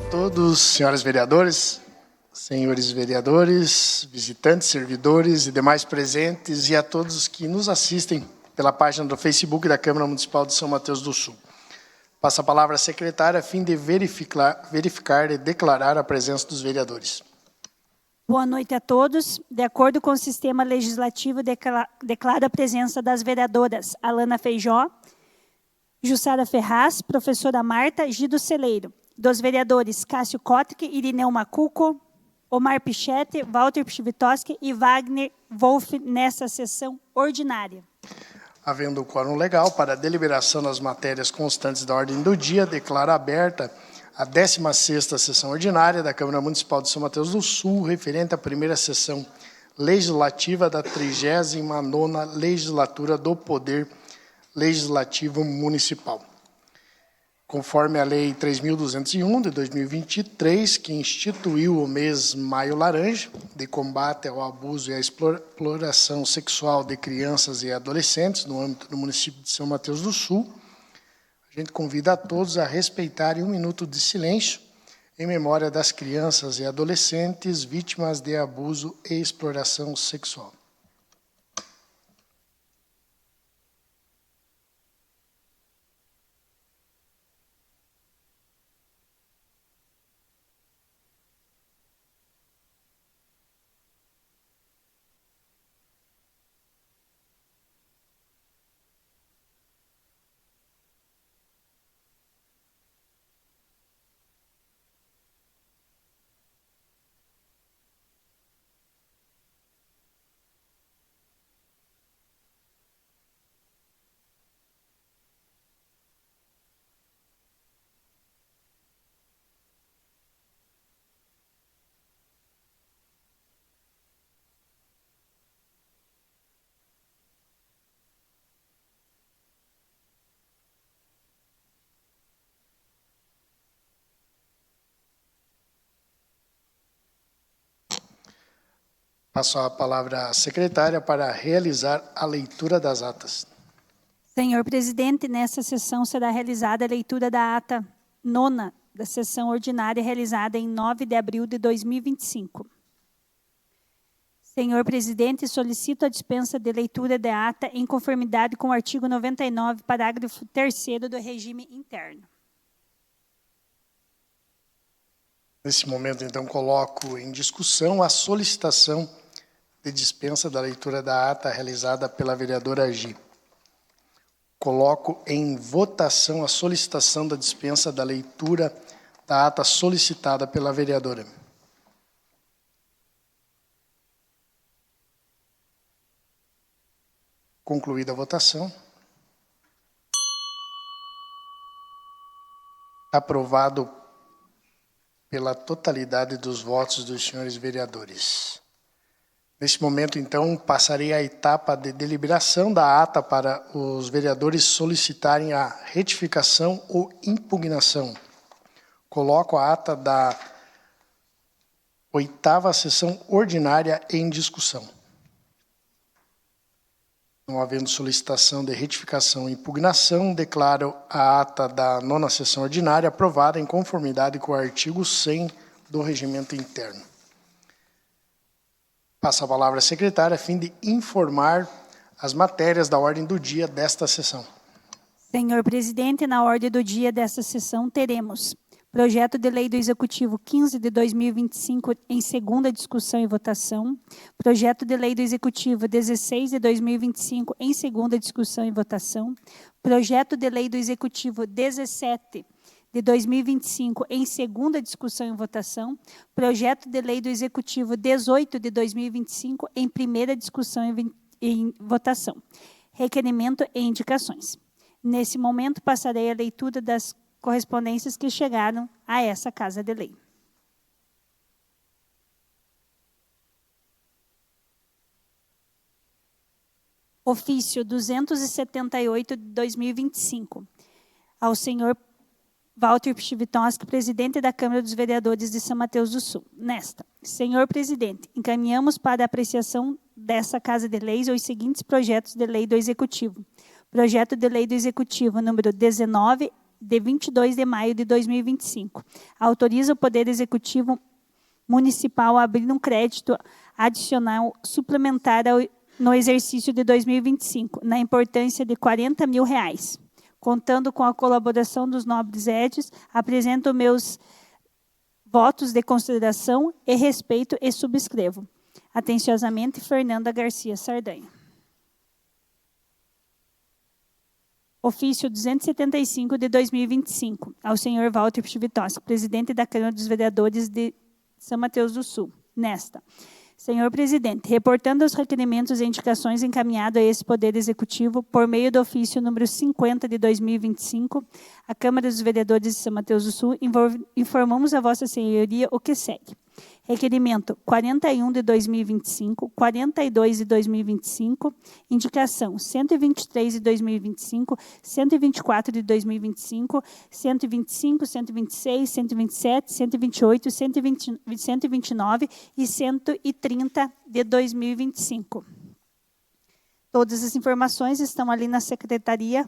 todos, senhoras vereadores, senhores vereadores, visitantes, servidores e demais presentes, e a todos os que nos assistem pela página do Facebook da Câmara Municipal de São Mateus do Sul. Passo a palavra à secretária a fim de verificar e declarar a presença dos vereadores. Boa noite a todos. De acordo com o sistema legislativo, declaro a presença das vereadoras Alana Feijó, Jussara Ferraz, professora Marta, Gido Celeiro, dos vereadores Cássio Kotrick, Irineu Macuco, Omar Pichetti, Walter Pchivitoski e Wagner Wolff nessa sessão ordinária. Havendo o quórum legal para a deliberação das matérias constantes da ordem do dia, declaro aberta a 16ª sessão ordinária da Câmara Municipal de São Mateus do Sul, referente à primeira sessão legislativa da 39ª Legislatura do Poder Legislativo Municipal. Conforme a Lei 3.201 de 2023, que instituiu o mês Maio Laranja, de combate ao abuso e à exploração sexual de crianças e adolescentes no âmbito do município de São Mateus do Sul, a gente convida a todos a respeitarem 1 minuto de silêncio em memória das crianças e adolescentes vítimas de abuso e exploração sexual. Passo a palavra à secretária para realizar a leitura das atas. Senhor presidente, nessa sessão será realizada a leitura da ata 9ª da sessão ordinária realizada em 9 de abril de 2025. Senhor presidente, solicito a dispensa de leitura da ata em conformidade com o artigo 99, parágrafo 3º do regime interno. Nesse momento, então, coloco em discussão a solicitação de dispensa da leitura da ata realizada pela vereadora Gi. Coloco em votação a solicitação da dispensa da leitura da ata solicitada pela vereadora. Concluída a votação. Aprovado pela totalidade dos votos dos senhores vereadores. Neste momento, então, passarei à etapa de deliberação da ata para os vereadores solicitarem a retificação ou impugnação. Coloco a ata da 8ª sessão ordinária em discussão. Não havendo solicitação de retificação ou impugnação, declaro a ata da 9ª sessão ordinária aprovada em conformidade com o artigo 100 do Regimento Interno. Passo a palavra à secretária a fim de informar as matérias da ordem do dia desta sessão. Senhor presidente, na ordem do dia desta sessão teremos projeto de lei do Executivo 15 de 2025 em segunda discussão e votação, projeto de lei do Executivo 16 de 2025 em segunda discussão e votação, projeto de lei do Executivo 17 de 2025 em segunda discussão e votação, projeto de lei do Executivo 18 de 2025 em primeira discussão e votação, requerimento e indicações. Nesse momento, passarei a leitura das correspondências que chegaram a essa Casa de Lei. Ofício 278 de 2025, ao senhor Walter Pchivitoski, presidente da Câmara dos Vereadores de São Mateus do Sul. Nesta, senhor presidente, encaminhamos para a apreciação dessa Casa de Leis os seguintes projetos de lei do Executivo. Projeto de lei do Executivo número 19 de 22 de maio de 2025. Autoriza o Poder Executivo Municipal a abrir um crédito adicional suplementar no exercício de 2025, na importância de R$40 mil. Contando com a colaboração dos nobres edis, apresento meus votos de consideração e respeito e subscrevo. Atenciosamente, Fernanda Garcia Sardanha. Ofício 275 de 2025, ao senhor Walter Pchivitoski, presidente da Câmara dos Vereadores de São Mateus do Sul. Nesta, senhor presidente, reportando os requerimentos e indicações encaminhados a esse Poder Executivo por meio do ofício número 50 de 2025, a Câmara dos Vereadores de São Mateus do Sul, informamos a vossa senhoria o que segue. Requerimento 41 de 2025, 42 de 2025, indicação 123 de 2025, 124 de 2025, 125, 126, 127, 128, 129 e 130 de 2025. Todas as informações estão ali na secretaria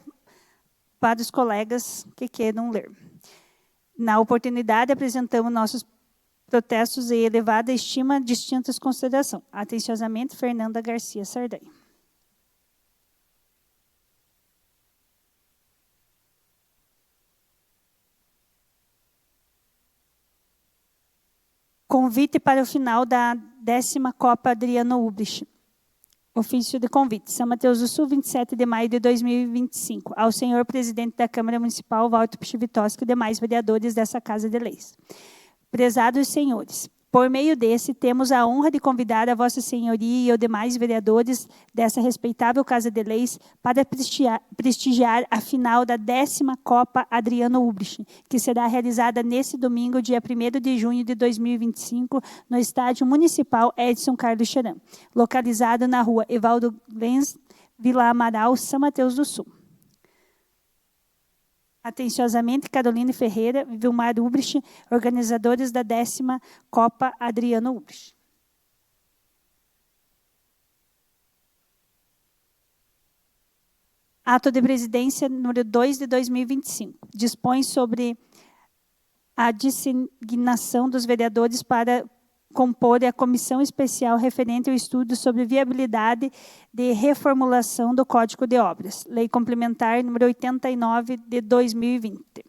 para os colegas que queiram ler. Na oportunidade, apresentamos nossos protestos e elevada estima, distintas consideração. Atenciosamente, Fernanda Garcia Sardanha. Convite para o final da 10ª Copa Adriano Ubrich. Ofício de convite. São Mateus do Sul, 27 de maio de 2025. Ao senhor presidente da Câmara Municipal, Walter Pchivitoski, e demais vereadores dessa Casa de Leis. Prezados senhores, por meio desse, temos a honra de convidar a vossa senhoria e os demais vereadores dessa respeitável Casa de Leis para prestigiar a final da 10ª Copa Adriano Ubrich, que será realizada nesse domingo, dia 1º de junho de 2025, no Estádio Municipal Edson Carlos Charan, localizado na rua Evaldo Lenz, Vila Amaral, São Mateus do Sul. Atenciosamente, Caroline Ferreira e Vilmar Ubrich, organizadores da 10ª Copa Adriano Ubrich. Ato de Presidência número 2 de 2025. Dispõe sobre a designação dos vereadores para compor a comissão especial referente ao estudo sobre viabilidade de reformulação do Código de Obras, Lei Complementar número 89 de 2020.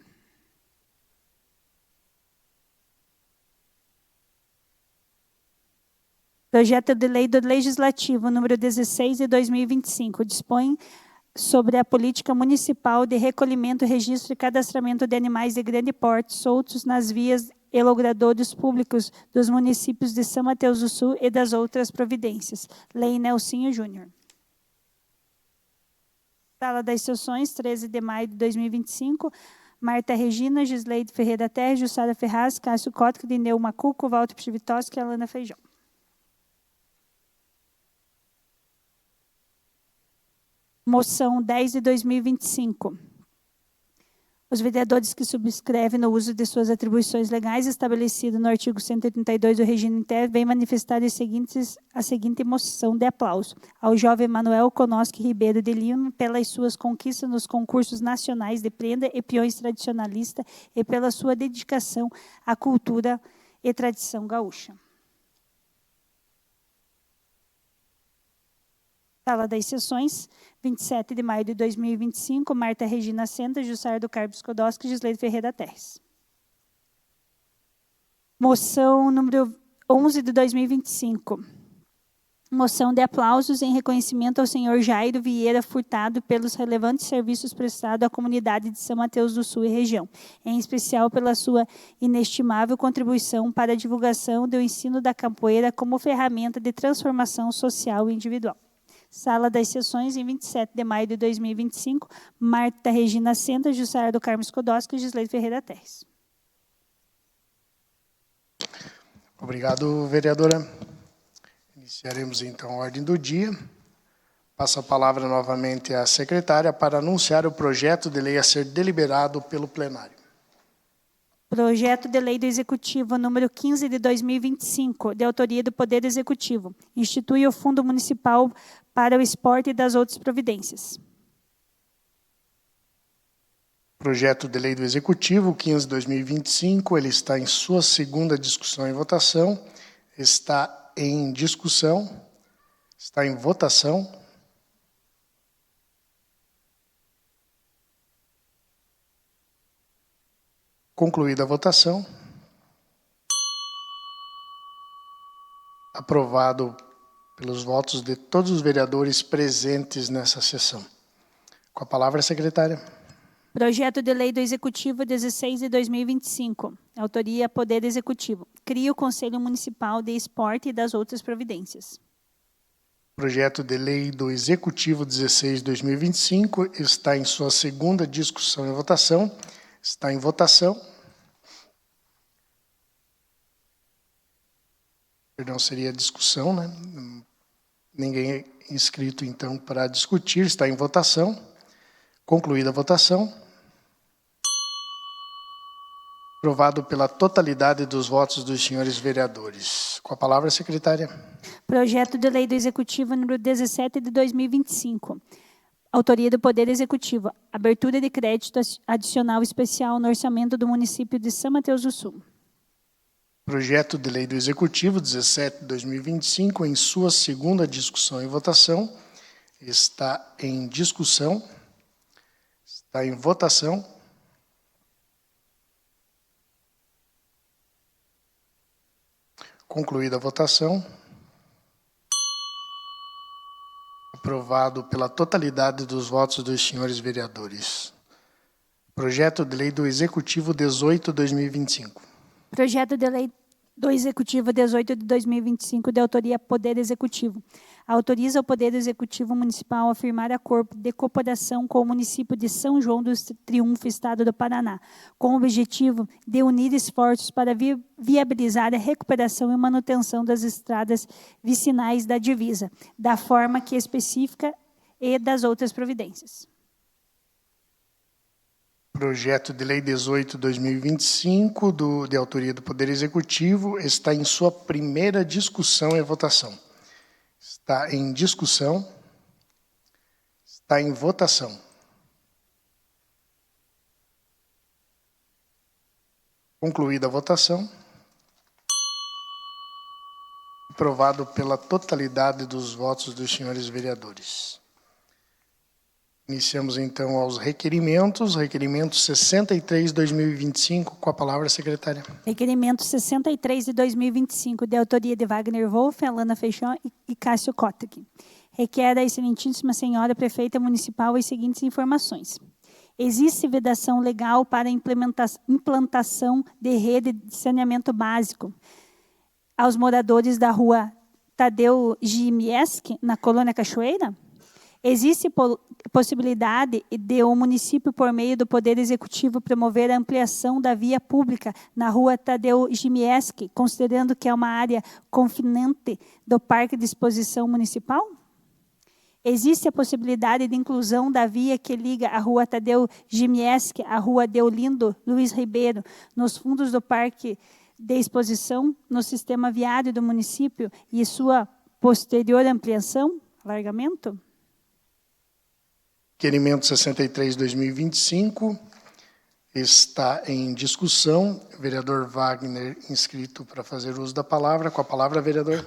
Projeto de Lei do Legislativo número 16 de 2025 dispõe sobre a política municipal de recolhimento, registro e cadastramento de animais de grande porte soltos nas vias e logradouros públicos dos municípios de São Mateus do Sul e das outras providências. Lei Nelsinho Júnior. Sala das Sessões, 13 de maio de 2025. Marta Regina, Gisleide Ferreira Terra, Jussara Ferraz, Cássio Cótica, Dineu Macuco, Walter Pchivitoski e Alana Feijão. Moção 10 de 2025. Os vereadores que subscrevem no uso de suas atribuições legais estabelecidas no artigo 132 do regime interno vêm manifestar a seguinte moção de aplauso ao jovem Manuel Konoski Ribeiro de Lima pelas suas conquistas nos concursos nacionais de prenda e peões tradicionalista e pela sua dedicação à cultura e tradição gaúcha. Sala das Sessões, 27 de maio de 2025, Marta Regina Senta, Jussara do Carmo Skłodowski, Gisleide Ferreira Terres. Moção número 11 de 2025. Moção de aplausos em reconhecimento ao senhor Jairo Vieira Furtado pelos relevantes serviços prestados à comunidade de São Mateus do Sul e região, em especial pela sua inestimável contribuição para a divulgação do ensino da capoeira como ferramenta de transformação social e individual. Sala das Sessões, em 27 de maio de 2025, Marta Regina Senta, Jussara do Carmo Skłodowski e Gisleide Ferreira Terres. Obrigado, vereadora. Iniciaremos, então, a ordem do dia. Passo a palavra novamente à secretária para anunciar o projeto de lei a ser deliberado pelo plenário. Projeto de Lei do Executivo número 15 de 2025, de autoria do Poder Executivo. Institui o Fundo Municipal para o Esporte e das outras providências. Projeto de lei do Executivo 15/2025, ele está em sua segunda discussão e votação. Está em discussão. Está em votação. Concluída a votação. Aprovado pelos votos de todos os vereadores presentes nessa sessão. Com a palavra, secretária. Projeto de lei do Executivo 16 de 2025. Autoria Poder Executivo. Cria o Conselho Municipal de Esporte e das outras providências. Projeto de lei do Executivo 16 de 2025 está em sua segunda discussão e votação. Está em votação. Perdão, seria discussão, né? Ninguém é inscrito, então, para discutir. Está em votação. Concluída a votação. Aprovado pela totalidade dos votos dos senhores vereadores. Com a palavra, secretária. Projeto de lei do Executivo número 17 de 2025. Autoria do Poder Executivo. Abertura de crédito adicional especial no orçamento do município de São Mateus do Sul. Projeto de lei do Executivo 17 de 2025, em sua segunda discussão e votação. Está em discussão. Está em votação. Concluída a votação. Aprovado pela totalidade dos votos dos senhores vereadores. Projeto de lei do Executivo 18 de 2025. Projeto de lei do Executivo 18 de 2025, de autoria Poder Executivo. Autoriza o Poder Executivo Municipal a firmar acordo de cooperação com o município de São João do Triunfo, Estado do Paraná, com o objetivo de unir esforços para viabilizar a recuperação e manutenção das estradas vicinais da divisa, da forma que específica e das outras providências. Projeto de lei 18 de 2025, de autoria do Poder Executivo, está em sua primeira discussão e votação. Está em discussão. Está em votação. Concluída a votação. Aprovado pela totalidade dos votos dos senhores vereadores. Iniciamos, então, aos requerimentos. Requerimento 63 de 2025. Com a palavra, secretária. Requerimento 63 de 2025, de autoria de Wagner Wolff, Alana Feixão e Cássio Kotek. Requer da excelentíssima senhora prefeita municipal as seguintes informações. Existe vedação legal para a implantação de rede de saneamento básico aos moradores da rua Tadeu Gimieski, na Colônia Cachoeira? Existe possibilidade de o município, por meio do Poder Executivo, promover a ampliação da via pública na rua Tadeu Gimieski, considerando que é uma área confinante do Parque de Exposição Municipal? Existe a possibilidade de inclusão da via que liga a rua Tadeu Gimieski à rua Deolindo Luiz Ribeiro, nos fundos do Parque de Exposição, no sistema viário do município e sua posterior ampliação, alargamento? Requerimento 63 de 2025 está em discussão. Vereador Wagner, inscrito para fazer uso da palavra. Com a palavra, vereador.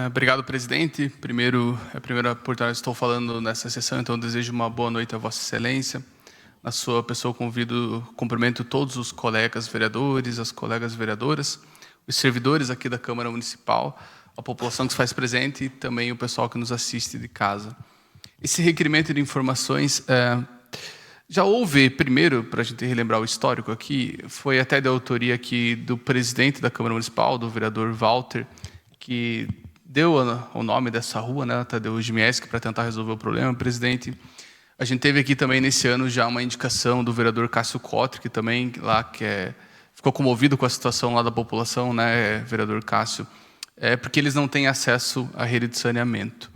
Obrigado, presidente. É a primeira oportunidade que estou falando nessa sessão, então desejo uma boa noite a Vossa Excelência. Na sua pessoa, cumprimento todos os colegas vereadores, as colegas vereadoras, os servidores aqui da Câmara Municipal, a população que se faz presente e também o pessoal que nos assiste de casa. Esse requerimento de informações, já houve, primeiro, para a gente relembrar o histórico aqui, foi até de autoria aqui do presidente da Câmara Municipal, do vereador Walter, que deu o nome dessa rua, né, Tadeu Gimieski, para tentar resolver o problema. Presidente, a gente teve aqui também nesse ano já uma indicação do vereador Cássio Kotek, que também lá ficou comovido com a situação lá da população, né, vereador Cássio, porque eles não têm acesso à rede de saneamento.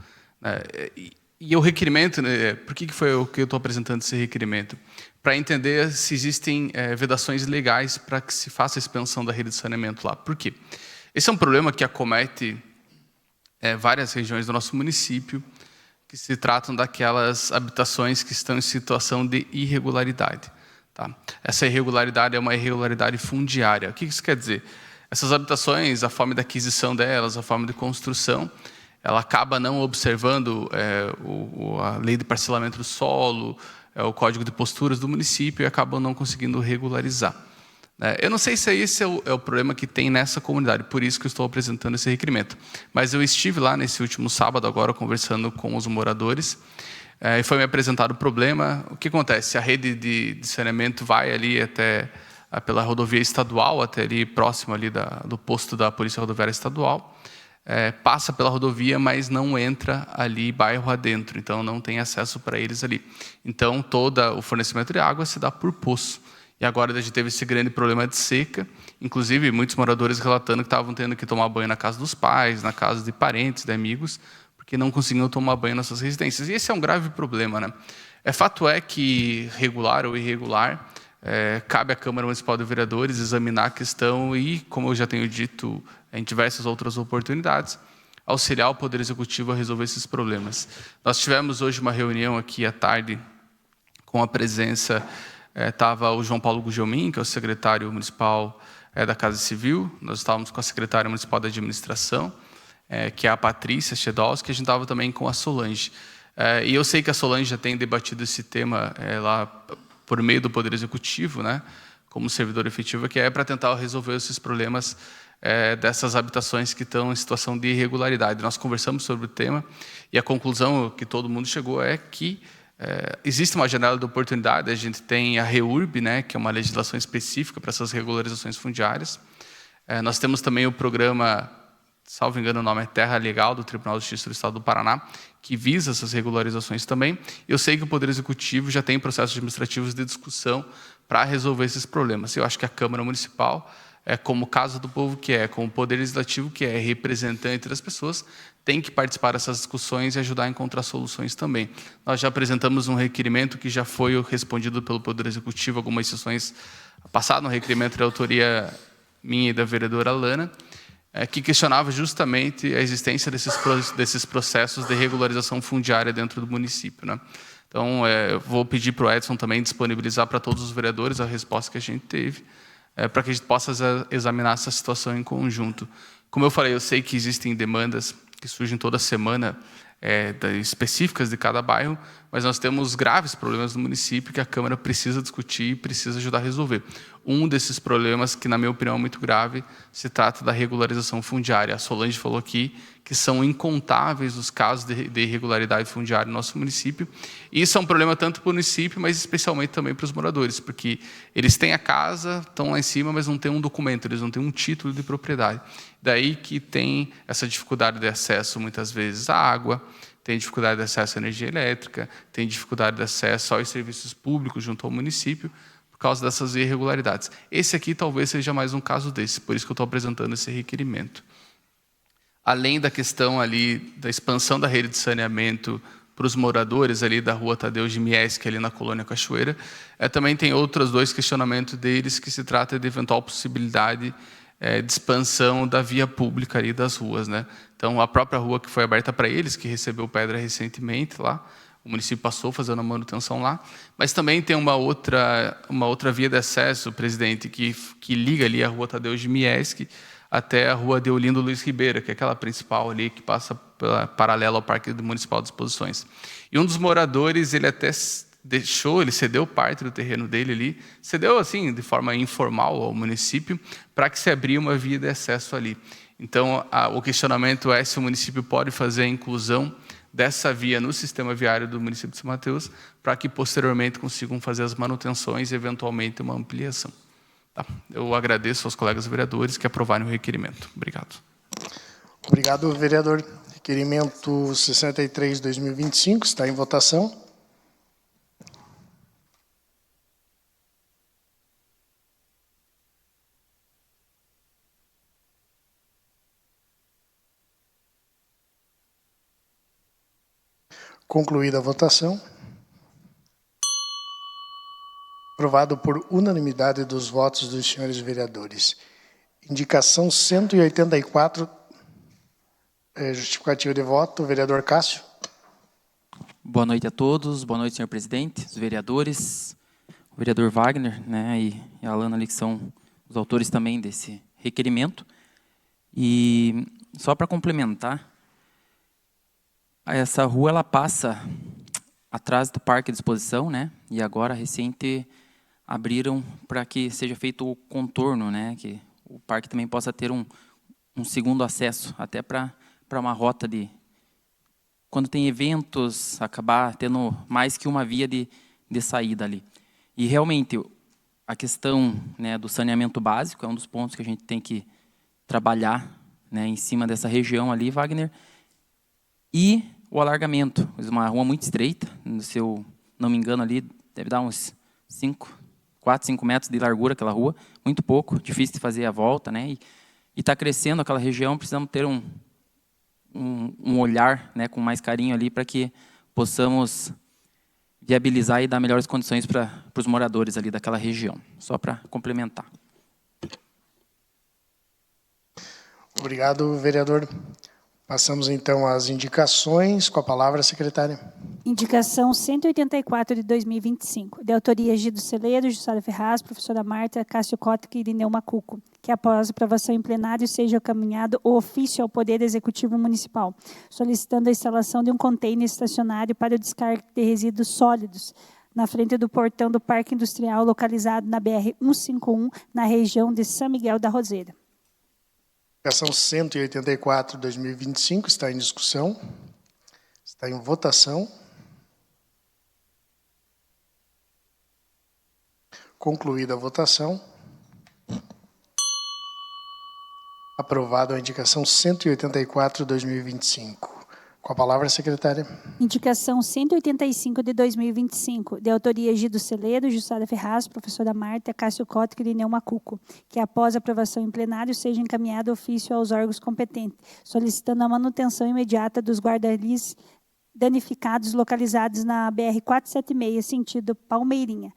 E o requerimento, né, por que foi o que eu estou apresentando esse requerimento? Para entender se existem vedações legais para que se faça a expansão da rede de saneamento lá. Por quê? Esse é um problema que acomete várias regiões do nosso município, que se tratam daquelas habitações que estão em situação de irregularidade. Tá? Essa irregularidade é uma irregularidade fundiária. O que isso quer dizer? Essas habitações, a forma de aquisição delas, a forma de construção, ela acaba não observando a lei de parcelamento do solo, o código de posturas do município e acabam não conseguindo regularizar. Eu não sei se esse é o problema que tem nessa comunidade, por isso que eu estou apresentando esse requerimento. Mas eu estive lá nesse último sábado, agora, conversando com os moradores, e foi me apresentado o problema. O que acontece? A rede de saneamento vai ali até pela rodovia estadual, até ali próximo ali do posto da Polícia Rodoviária Estadual, passa pela rodovia, mas não entra ali bairro adentro, então não tem acesso para eles ali. Então, todo o fornecimento de água se dá por poço. E agora a gente teve esse grande problema de seca, inclusive muitos moradores relatando que estavam tendo que tomar banho na casa dos pais, na casa de parentes, de amigos, porque não conseguiam tomar banho nas suas residências. E esse é um grave problema, né? Fato é que, regular ou irregular, cabe à Câmara Municipal de Vereadores examinar a questão e, como eu já tenho dito em diversas outras oportunidades, auxiliar o Poder Executivo a resolver esses problemas. Nós tivemos hoje uma reunião aqui à tarde com a presença... Estava o João Paulo Gugelmin, que é o secretário municipal da Casa Civil. Nós estávamos com a secretária municipal da Administração, que é a Patrícia Chedolski, que a gente estava também com a Solange. E eu sei que a Solange já tem debatido esse tema lá por meio do Poder Executivo, né, como servidor efetivo, que é para tentar resolver esses problemas dessas habitações que estão em situação de irregularidade. Nós conversamos sobre o tema e a conclusão que todo mundo chegou é que existe uma janela de oportunidade. A gente tem a REURB, né, que é uma legislação específica para essas regularizações fundiárias. Nós temos também o programa, salvo engano o nome é Terra Legal, do Tribunal de Justiça do Estado do Paraná, que visa essas regularizações também. Eu sei que o Poder Executivo já tem processos administrativos de discussão para resolver esses problemas. Eu acho que a Câmara Municipal, como Casa do Povo que como o Poder Legislativo que é representante das pessoas, tem que participar dessas discussões e ajudar a encontrar soluções também. Nós já apresentamos um requerimento que já foi respondido pelo Poder Executivo, algumas sessões passadas, um requerimento de autoria minha e da vereadora Lana, que questionava justamente a existência desses processos de regularização fundiária dentro do município, né? Então, eu vou pedir para o Edson também disponibilizar para todos os vereadores a resposta que a gente teve, para que a gente possa examinar essa situação em conjunto. Como eu falei, eu sei que existem demandas que surgem toda semana, específicas de cada bairro, mas nós temos graves problemas no município que a Câmara precisa discutir e precisa ajudar a resolver. Um desses problemas, que na minha opinião é muito grave, se trata da regularização fundiária. A Solange falou aqui que são incontáveis os casos de irregularidade fundiária no nosso município. E isso é um problema tanto para o município, mas especialmente também para os moradores, porque eles têm a casa, estão lá em cima, mas não têm um documento, eles não têm um título de propriedade. Daí que tem essa dificuldade de acesso, muitas vezes, à água, tem dificuldade de acesso à energia elétrica, tem dificuldade de acesso aos serviços públicos junto ao município, por causa dessas irregularidades. Esse aqui talvez seja mais um caso desse, por isso que eu estou apresentando esse requerimento. Além da questão ali da expansão da rede de saneamento para os moradores ali da rua Tadeu de Mieski, ali na Colônia Cachoeira, também tem outros dois questionamentos deles, que se trata de eventual possibilidade de expansão da via pública ali das ruas, né? Então, a própria rua que foi aberta para eles, que recebeu pedra recentemente lá, o município passou fazendo a manutenção lá, mas também tem uma outra via de acesso, presidente, que liga ali a rua Tadeu de Mieski até a rua Deolindo Luiz Ribeira, que é aquela principal ali que passa paralela ao Parque Municipal de Exposições. E um dos moradores, ele até ele cedeu parte do terreno dele ali, cedeu assim, de forma informal ao município, para que se abria uma via de acesso ali. Então, o questionamento é se o município pode fazer a inclusão dessa via no sistema viário do município de São Mateus, para que posteriormente consigam fazer as manutenções e eventualmente uma ampliação. Tá? Eu agradeço aos colegas vereadores que aprovarem o requerimento. Obrigado. Obrigado, vereador. Requerimento 63/2025 está em votação. Concluída a votação. Aprovado por unanimidade dos votos dos senhores vereadores. Indicação 184, justificativa de voto, vereador Cássio. Boa noite a todos, boa noite, senhor presidente, os vereadores. vereador Wagner, né, e a Alana ali, que são os autores também desse requerimento. E só para complementar, essa rua ela passa atrás do Parque de Exposição, né, e agora recente abriram para que seja feito o contorno, né, que o parque também possa ter um segundo acesso, até para uma rota de, quando tem eventos, acabar tendo mais que uma via de saída ali. E realmente a questão, né, do saneamento básico é um dos pontos que a gente tem que trabalhar, né, em cima dessa região ali, Wagner, e o alargamento, uma rua muito estreita, se eu não me engano ali, deve dar uns 4, 5 metros de largura aquela rua, muito pouco, difícil de fazer a volta, né, e está crescendo aquela região, precisamos ter um olhar, né, com mais carinho ali para que possamos viabilizar e dar melhores condições para os moradores ali daquela região. Só para complementar. Obrigado, vereador. Passamos, então, às indicações. Com a palavra, secretária. Indicação 184 de 2025, de autoria Gido Celeiro, Jussara Ferraz, professora Marta, Cássio Kottke e Irineu Macuco, que após aprovação em plenário seja encaminhado o ofício ao Poder Executivo Municipal, solicitando a instalação de um container estacionário para o descarte de resíduos sólidos, na frente do portão do Parque Industrial, localizado na BR-151, na região de São Miguel da Roseira. Indicação 184 de 2025 está em discussão. Está em votação. Concluída a votação. Aprovada a indicação 184 de 2025. Com a palavra, secretária. Indicação 185 de 2025, de autoria Gido Celeiro, Jussara Ferraz, professora Marta, Cássio Kottke e Irineu Macuco, que após aprovação em plenário seja encaminhado ofício aos órgãos competentes, solicitando a manutenção imediata dos guarda-ris danificados localizados na BR-476, sentido Palmeirinha,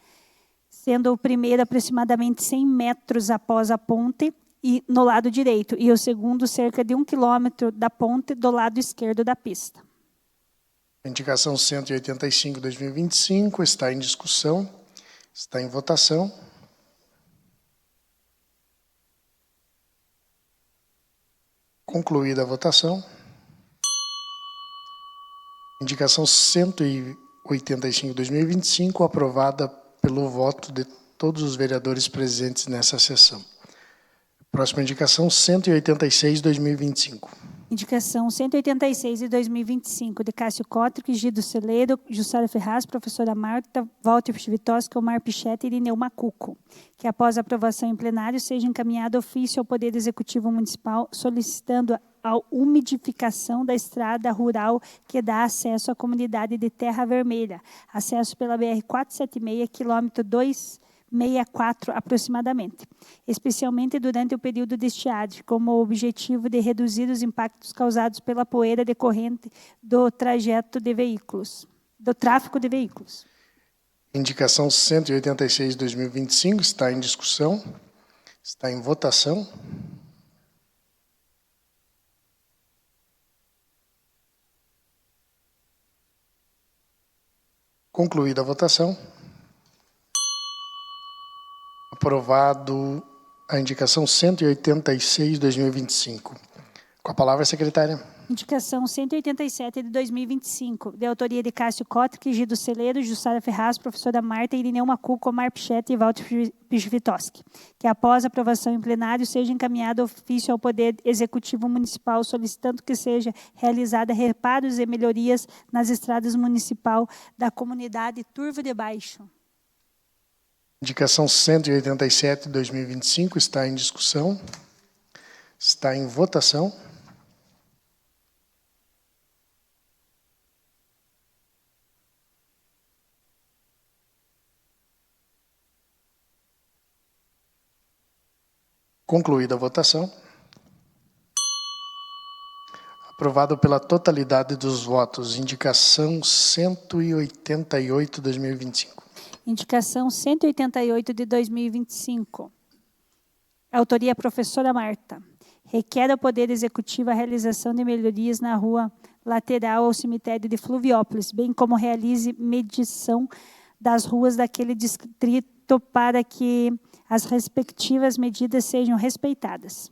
sendo o primeiro aproximadamente 100 metros após a ponte e no lado direito, e o segundo cerca de 1 quilômetro da ponte do lado esquerdo da pista. Indicação 185 de 2025 está em discussão, está em votação. Concluída a votação. Indicação 185 de 2025, aprovada pelo voto de todos os vereadores presentes nessa sessão. Próxima indicação, 186 de 2025. Indicação 186 de 2025, de Cássio Kottke, Gido Celeiro, Jussara Ferraz, professora Marta, Walter Pichvitoski, Omar Pichete e Irineu Macuco, que após aprovação em plenário seja encaminhado ofício ao Poder Executivo Municipal, solicitando a umidificação da estrada rural que dá acesso à comunidade de Terra Vermelha, acesso pela BR-476, quilômetro 264 aproximadamente, especialmente durante o período de estiagem, como objetivo de reduzir os impactos causados pela poeira decorrente do trajeto de veículos, do tráfego de veículos. Indicação 186 de 2025 está em discussão, está em votação. Concluída a votação. Aprovado a indicação 186 de 2025. Com a palavra, secretária. Indicação 187 de 2025, de autoria de Cássio Kottke, Gido Celeiro, Jussara Ferraz, professora Marta, Irineu Macuco, Omar Pichete e Walter Pichvitoski, que após aprovação em plenário seja encaminhado ofício ao Poder Executivo Municipal, solicitando que seja realizada reparos e melhorias nas estradas municipal da comunidade Turvo de Baixo. Indicação 187 de 2025 está em discussão, está em votação. Concluída a votação. Aprovado pela totalidade dos votos. Indicação 188 de 2025. Indicação 188 de 2025. Autoria professora Marta. Requer ao Poder Executivo a realização de melhorias na rua lateral ao cemitério de Fluviópolis, bem como realize medição das ruas daquele distrito para que as respectivas medidas sejam respeitadas.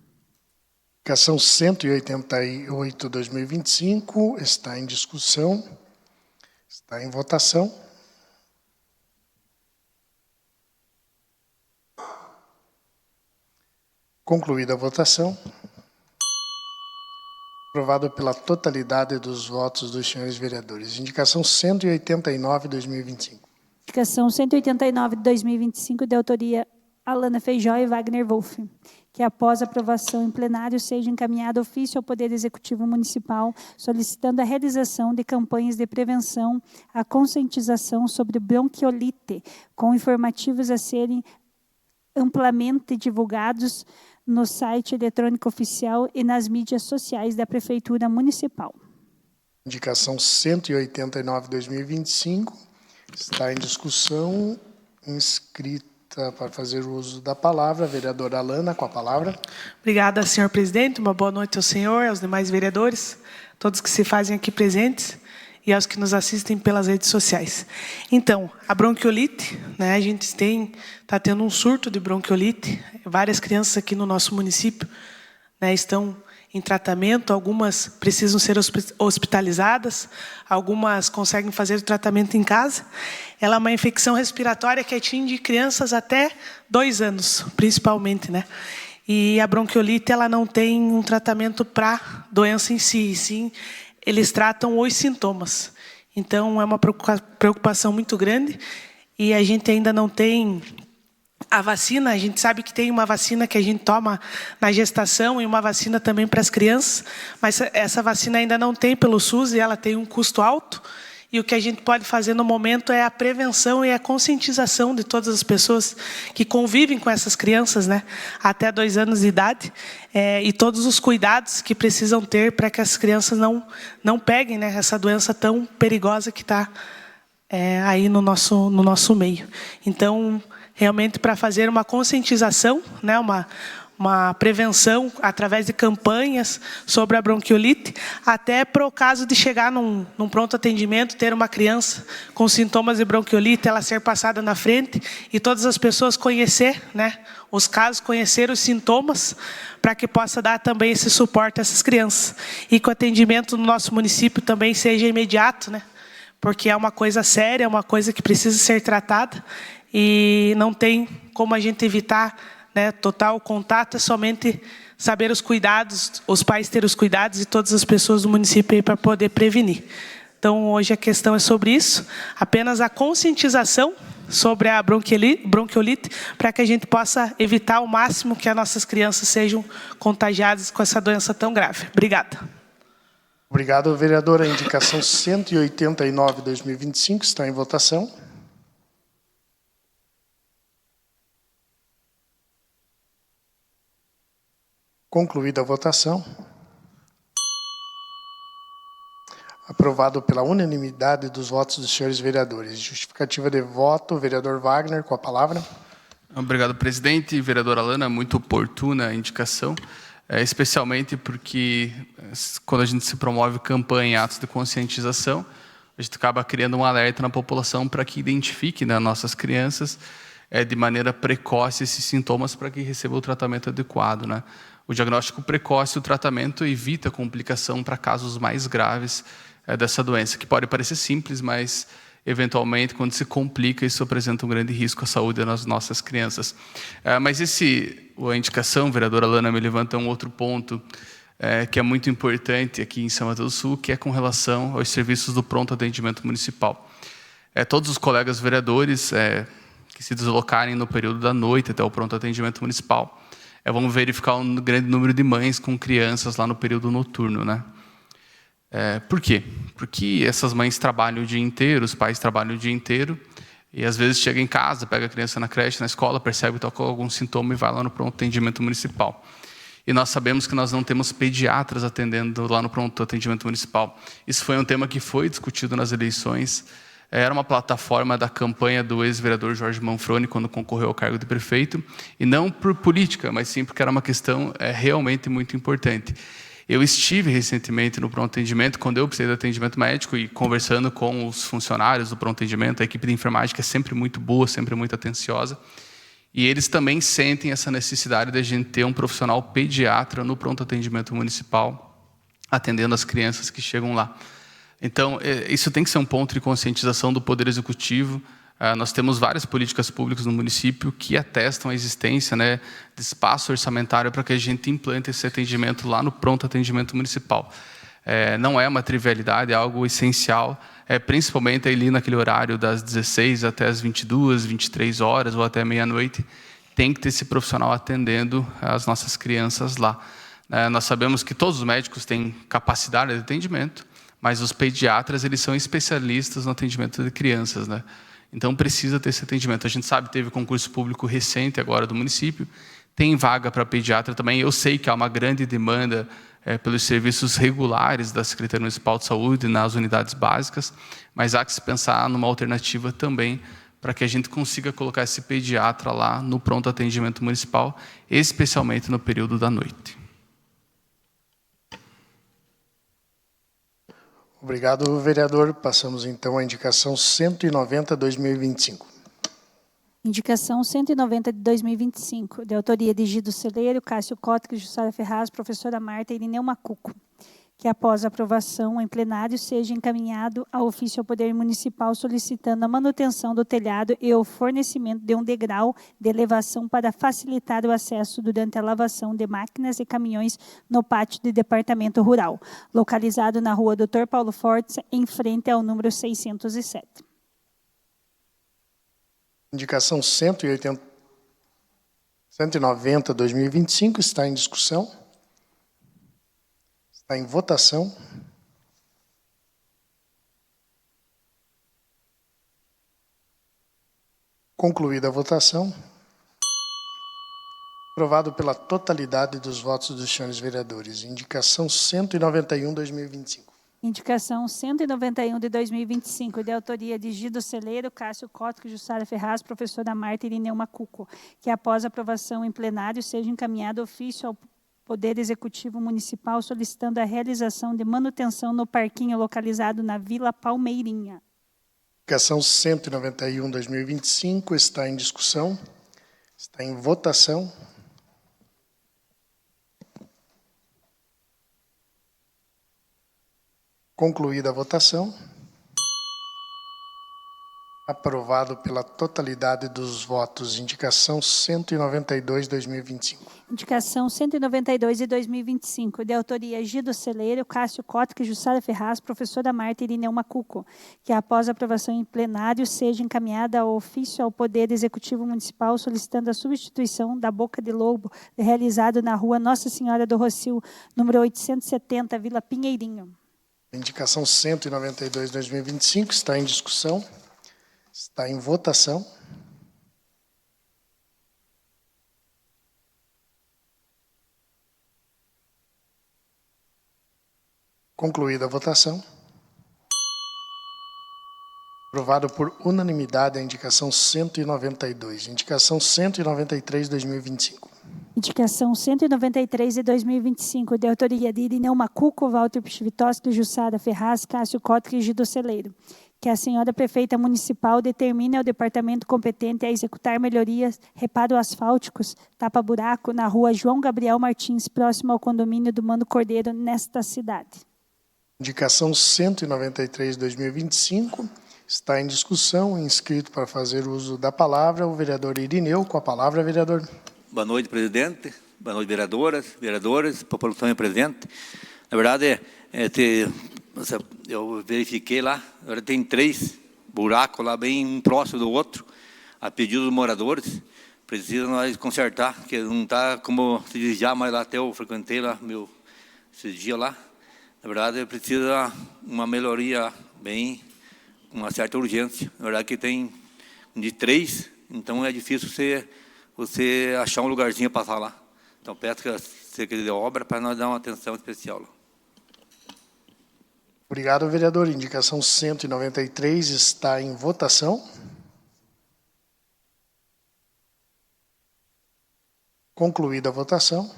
Indicação 188/2025 está em discussão, está em votação. Concluída a votação. Aprovado pela totalidade dos votos dos senhores vereadores. Indicação 189/2025. Indicação 189/2025, de autoria Alana Feijó e Wagner Wolff, que após aprovação em plenário seja encaminhado ofício ao Poder Executivo Municipal, solicitando a realização de campanhas de prevenção à conscientização sobre bronquiolite, com informativos a serem amplamente divulgados no site eletrônico oficial e nas mídias sociais da Prefeitura Municipal. Indicação 189/2025 está em discussão. Inscrita para fazer uso da palavra, a vereadora Alana, com a palavra. Obrigada, senhor presidente. Uma boa noite ao senhor, aos demais vereadores, todos que se fazem aqui presentes e aos que nos assistem pelas redes sociais. Então, a bronquiolite, né, a gente está tendo um surto de bronquiolite. Várias crianças aqui no nosso município, né, estão em tratamento, algumas precisam ser hospitalizadas, algumas conseguem fazer o tratamento em casa. Ela é uma infecção respiratória que atinge crianças até 2 anos, principalmente, né? E a bronquiolite, ela não tem um tratamento para a doença em si, sim, eles tratam os sintomas. Então, é uma preocupação muito grande e a gente ainda não tem a vacina. A gente sabe que tem uma vacina que a gente toma na gestação e uma vacina também para as crianças, mas essa vacina ainda não tem pelo SUS e ela tem um custo alto. E o que a gente pode fazer no momento é a prevenção e a conscientização de todas as pessoas que convivem com essas crianças, né, até 2 anos de idade, e todos os cuidados que precisam ter para que as crianças não peguem, né, essa doença tão perigosa que está aí no nosso meio. Então, realmente, para fazer uma conscientização, né, uma prevenção através de campanhas sobre a bronquiolite, até para o caso de chegar num pronto atendimento, ter uma criança com sintomas de bronquiolite, ela ser passada na frente e todas as pessoas conhecer, né, os casos, conhecer os sintomas, para que possa dar também esse suporte a essas crianças. E que o atendimento no nosso município também seja imediato, né, porque é uma coisa séria, é uma coisa que precisa ser tratada e não tem como a gente evitar, né, total contato, é somente saber os cuidados, os pais ter os cuidados e todas as pessoas do município para poder prevenir. Então, hoje a questão é sobre isso, apenas a conscientização sobre a bronquiolite, para que a gente possa evitar ao máximo que as nossas crianças sejam contagiadas com essa doença tão grave. Obrigada. Obrigado, vereadora. A indicação 189/2025 está em votação. Concluída a votação. Aprovado pela unanimidade dos votos dos senhores vereadores. Justificativa de voto, vereador Wagner, com a palavra. Obrigado, presidente. Vereadora Alana, muito oportuna a indicação, especialmente porque quando a gente se promove campanha, atos de conscientização, a gente acaba criando um alerta na população para que identifique, né, nossas crianças de maneira precoce esses sintomas para que receba o tratamento adequado, né? O diagnóstico precoce e o tratamento evita complicação para casos mais graves dessa doença, que pode parecer simples, mas eventualmente, quando se complica, isso apresenta um grande risco à saúde das nossas crianças. Mas a indicação, vereadora Alana, me levanta um outro ponto que é muito importante aqui em São Mateus do Sul, que é com relação aos serviços do pronto atendimento municipal. Todos os colegas vereadores que se deslocarem no período da noite até o pronto atendimento municipal vão verificar um grande número de mães com crianças lá no período noturno, né? Por quê? Porque essas mães trabalham o dia inteiro, os pais trabalham o dia inteiro, e às vezes chega em casa, pega a criança na creche, na escola, percebe que está com algum sintoma e vai lá no pronto atendimento municipal. E nós sabemos que nós não temos pediatras atendendo lá no pronto atendimento municipal. Isso foi um tema que foi discutido nas eleições. Era uma plataforma da campanha do ex-vereador Jorge Manfroni, quando concorreu ao cargo de prefeito, e não por política, mas sim porque era uma questão realmente muito importante. Eu estive recentemente no pronto atendimento, quando eu precisei de atendimento médico, e conversando com os funcionários do pronto atendimento, a equipe de enfermagem é sempre muito boa, sempre muito atenciosa, e eles também sentem essa necessidade de a gente ter um profissional pediatra no pronto atendimento municipal, atendendo as crianças que chegam lá. Então, isso tem que ser um ponto de conscientização do Poder Executivo. Nós temos várias políticas públicas no município que atestam a existência, né, de espaço orçamentário para que a gente implante esse atendimento lá no pronto atendimento municipal. Não é uma trivialidade, é algo essencial, principalmente ali naquele horário das 16 até as 22, 23 horas ou até meia-noite, tem que ter esse profissional atendendo as nossas crianças lá. Nós sabemos que todos os médicos têm capacidade de atendimento, mas os pediatras, eles são especialistas no atendimento de crianças, né? Então, precisa ter esse atendimento. A gente sabe, teve concurso público recente agora do município, tem vaga para pediatra também. Eu sei que há uma grande demanda pelos serviços regulares da Secretaria Municipal de Saúde nas unidades básicas, mas há que se pensar numa alternativa também para que a gente consiga colocar esse pediatra lá no pronto atendimento municipal, especialmente no período da noite. Obrigado, vereador. Passamos, então, à indicação 190/2025. Indicação 190 de 2025, de autoria de Gido Celeiro, Cássio Cótriga, Jussara Ferraz, professora Marta Irineu Macuco, que após aprovação em plenário seja encaminhado ao ofício ao Poder Municipal solicitando a manutenção do telhado e o fornecimento de um degrau de elevação para facilitar o acesso durante a lavação de máquinas e caminhões no pátio do Departamento Rural, localizado na rua Dr. Paulo Fortes, em frente ao número 607. Indicação 190/2025 está em discussão. Está em votação. Concluída a votação. Aprovado pela totalidade dos votos dos senhores vereadores. Indicação 191/2025. Indicação 191 de 2025, de autoria de Gido Celeiro, Cássio Cótriga, Jussara Ferraz, professora Marta Irineu Macuco, que após aprovação em plenário seja encaminhado ofício ao Poder Executivo Municipal solicitando a realização de manutenção no parquinho localizado na Vila Palmeirinha. Indicação 191/2025 está em discussão. Está em votação. Concluída a votação. Aprovado pela totalidade dos votos. Indicação 192/2025. Indicação 192 de 2025, de autoria Gido Celeiro, Cássio Cótriga, Jussara Ferraz, professora Marta Irineu Macuco, que após aprovação em plenário seja encaminhada ao ofício ao Poder Executivo Municipal solicitando a substituição da boca de lobo realizado na rua Nossa Senhora do Rocio, número 870, Vila Pinheirinho. Indicação 192/2025 está em discussão. Está em votação. Concluída a votação. Aprovado por unanimidade a indicação 192. Indicação 193/2025. Indicação 193 de 2025, de autoria de Irineu Macuco, Walter Pichvitoski, Jussara Ferraz, Cássio Cótriga e Gido Celeiro. Que a senhora prefeita municipal determine ao departamento competente a executar melhorias, reparo asfálticos, tapa-buraco na rua João Gabriel Martins, próximo ao condomínio do Mano Cordeiro, nesta cidade. Indicação 193/2025 está em discussão. Inscrito para fazer uso da palavra o vereador Irineu. Com a palavra, vereador. Boa noite, presidente. Boa noite, vereadoras, vereadores, população presente. Na verdade, eu verifiquei lá, agora tem 3 buracos lá, bem um próximo do outro, a pedido dos moradores. Precisa nós consertar, porque não está como se desejar, mas lá até eu frequentei lá esses dias lá. Na verdade, precisa uma melhoria bem, com uma certa urgência. Na verdade, que tem de 3, então é difícil você achar um lugarzinho para passar lá. Então, peço que a Secretaria de Obra para nós dar uma atenção especial lá. Obrigado, vereador. Indicação 193 está em votação. Concluída a votação.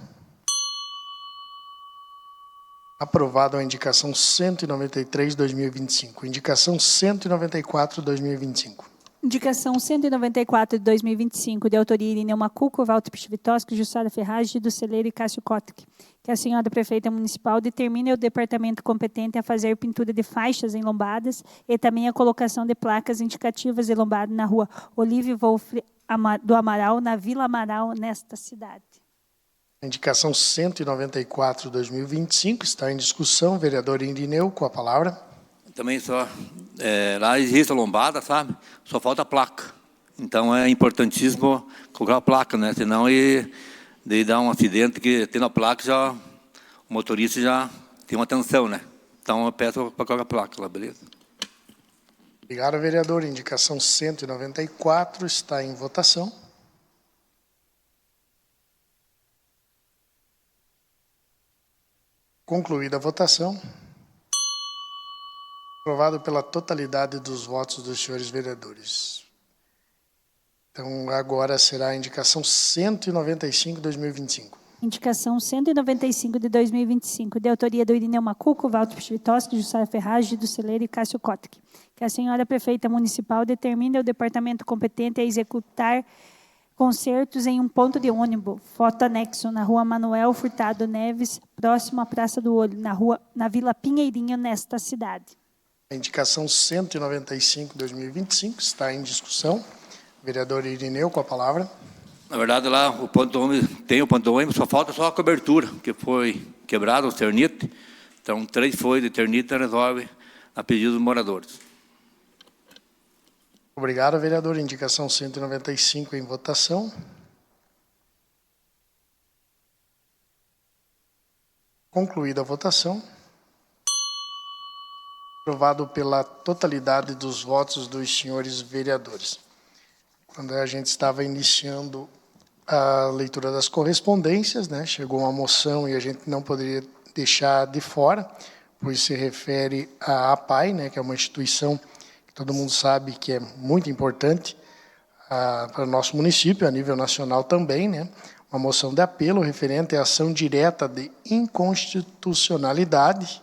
Aprovado a indicação 193/2025. Indicação 194/2025. Indicação 194 de 2025, de autoria Irineu Macuco, Walter Pchivitoski, Jussara Ferraz, Gido Celeiro e Cássio Kotic. Que a senhora prefeita municipal determine o departamento competente a fazer pintura de faixas em lombadas e também a colocação de placas indicativas de lombada na rua Olívio Wolf do Amaral, na Vila Amaral, nesta cidade. Indicação 194/2025 está em discussão. Vereador Irineu, com a palavra. Também só, lá existe a lombada, sabe? Só falta a placa. Então é importantíssimo colocar a placa, né? Senão daí dá um acidente que tendo a placa já o motorista já tem uma atenção, né? Então eu peço para colocar a placa lá, beleza? Obrigado, vereador. Indicação 194 está em votação. Concluída a votação. Aprovado pela totalidade dos votos dos senhores vereadores. Então, agora será a indicação 195/2025. Indicação 195 de 2025, de autoria do Irineu Macuco, Walter Pchivitoski, Jussara Ferraz, Gido Celeiro e Cássio Kotic. Que a senhora prefeita municipal determine o departamento competente a executar concertos em um ponto de ônibus, foto anexo, na rua Manuel Furtado Neves, próximo à Praça do Olho, na Vila Pinheirinho, nesta cidade. A indicação 195/2025 está em discussão. Vereador Irineu, com a palavra. Na verdade, lá o ponto do ônibus, tem o ponto do ônibus, só falta só a cobertura, que foi quebrada, o ternite. Então, 3 folhas de ternite resolve a pedido dos moradores. Obrigado, vereador. Indicação 195 em votação. Concluída a votação. Aprovado pela totalidade dos votos dos senhores vereadores. Quando a gente estava iniciando a leitura das correspondências, né, chegou uma moção e a gente não poderia deixar de fora, pois se refere à APAI, né, que é uma instituição que todo mundo sabe que é muito importante para o nosso município, a nível nacional também, né, uma moção de apelo referente à ação direta de inconstitucionalidade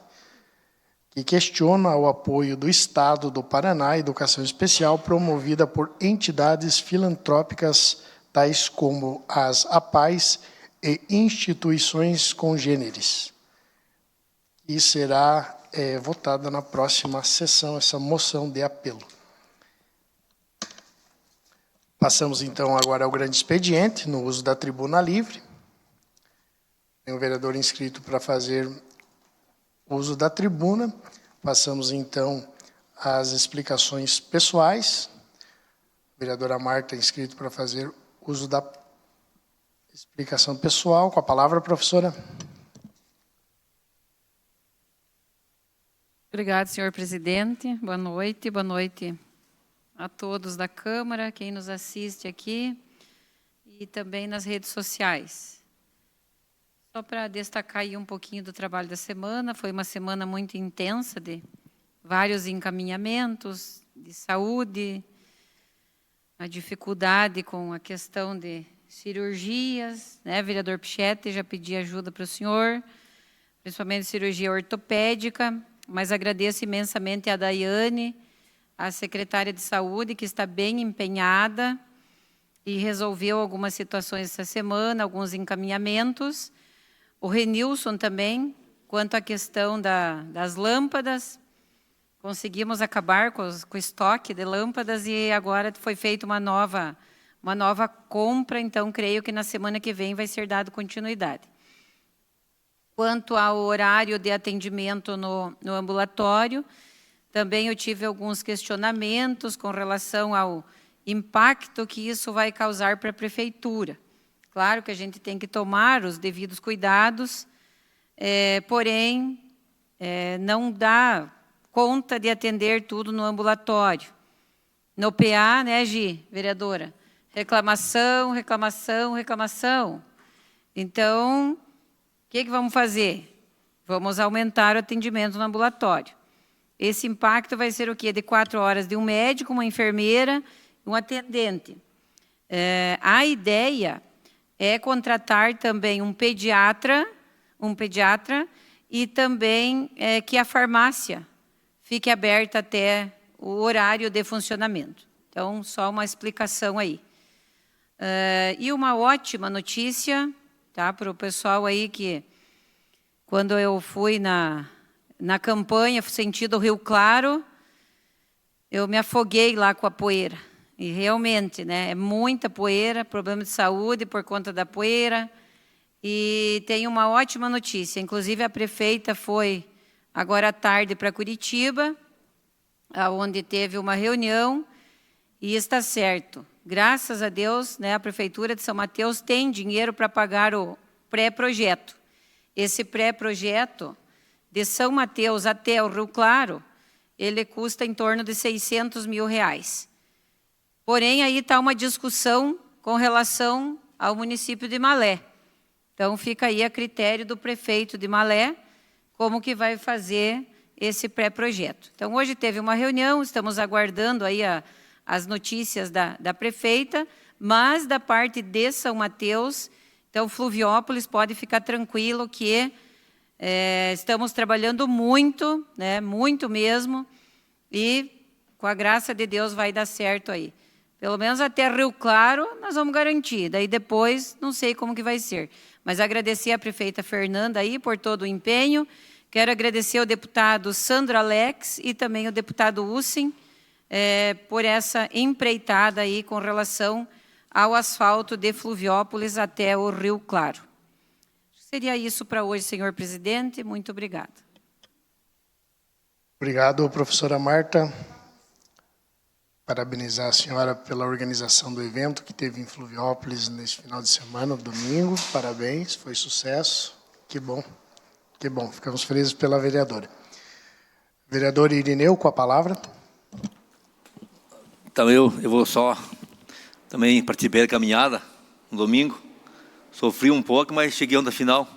que questiona o apoio do Estado do Paraná à educação especial promovida por entidades filantrópicas tais como as APAIs e instituições congêneres. E será votada na próxima sessão essa moção de apelo. Passamos, então, agora ao grande expediente, no uso da tribuna livre. Tem um vereador inscrito para fazer uso da tribuna. Passamos, então, às explicações pessoais. A vereadora Marta inscrito para fazer uso da explicação pessoal. Com a palavra, professora. Obrigado, senhor presidente. Boa noite a todos da Câmara, quem nos assiste aqui e também nas redes sociais. Só para destacar aí um pouquinho do trabalho da semana, foi uma semana muito intensa de vários encaminhamentos de saúde, a dificuldade com a questão de cirurgias, né? Vereador Pichetti, já pedi ajuda para o senhor, principalmente cirurgia ortopédica, mas agradeço imensamente a Daiane, a secretária de saúde, que está bem empenhada e resolveu algumas situações essa semana, alguns encaminhamentos. O Renilson também, quanto à questão das lâmpadas, conseguimos acabar com o estoque de lâmpadas e agora foi feita uma nova compra, então creio que na semana que vem vai ser dado continuidade. Quanto ao horário de atendimento no ambulatório, também eu tive alguns questionamentos com relação ao impacto que isso vai causar para a prefeitura. Claro que a gente tem que tomar os devidos cuidados, porém, não dá conta de atender tudo no ambulatório. No PA, né, Gi, vereadora? Reclamação. Então, o que vamos fazer? Vamos aumentar o atendimento no ambulatório. Esse impacto vai ser o quê? De 4 horas de um médico, uma enfermeira e um atendente. A ideia é contratar também um pediatra e também que a farmácia fique aberta até o horário de funcionamento. Então, só uma explicação aí. E uma ótima notícia, tá, para o pessoal aí que, quando eu fui na campanha, sentido Rio Claro, eu me afoguei lá com a poeira. E realmente, né, é muita poeira, problema de saúde por conta da poeira. E tem uma ótima notícia, inclusive a prefeita foi agora à tarde para Curitiba, onde teve uma reunião, e está certo. Graças a Deus, né, a Prefeitura de São Mateus tem dinheiro para pagar o pré-projeto. Esse pré-projeto, de São Mateus até o Rio Claro, ele custa em torno de R$600 mil. Porém, aí está uma discussão com relação ao município de Malé. Então, fica aí a critério do prefeito de Malé, como que vai fazer esse pré-projeto. Então, hoje teve uma reunião, estamos aguardando aí as notícias da prefeita, mas da parte de São Mateus, então, Fluviópolis pode ficar tranquilo que estamos trabalhando muito, né, muito mesmo, e com a graça de Deus vai dar certo aí. Pelo menos até Rio Claro nós vamos garantir, daí depois não sei como que vai ser. Mas agradecer a prefeita Fernanda aí por todo o empenho, quero agradecer ao deputado Sandro Alex e também ao deputado Ussin por essa empreitada aí com relação ao asfalto de Fluviópolis até o Rio Claro. Seria isso para hoje, senhor presidente. Muito obrigada. Obrigado, professora Marta. Parabenizar a senhora pela organização do evento que teve em Fluviópolis neste final de semana, domingo. Parabéns, foi sucesso. Que bom, que bom. Ficamos felizes pela vereadora. Vereador Irineu, com a palavra. Então, eu vou só também participar da caminhada no domingo. Sofri um pouco, mas cheguei na final.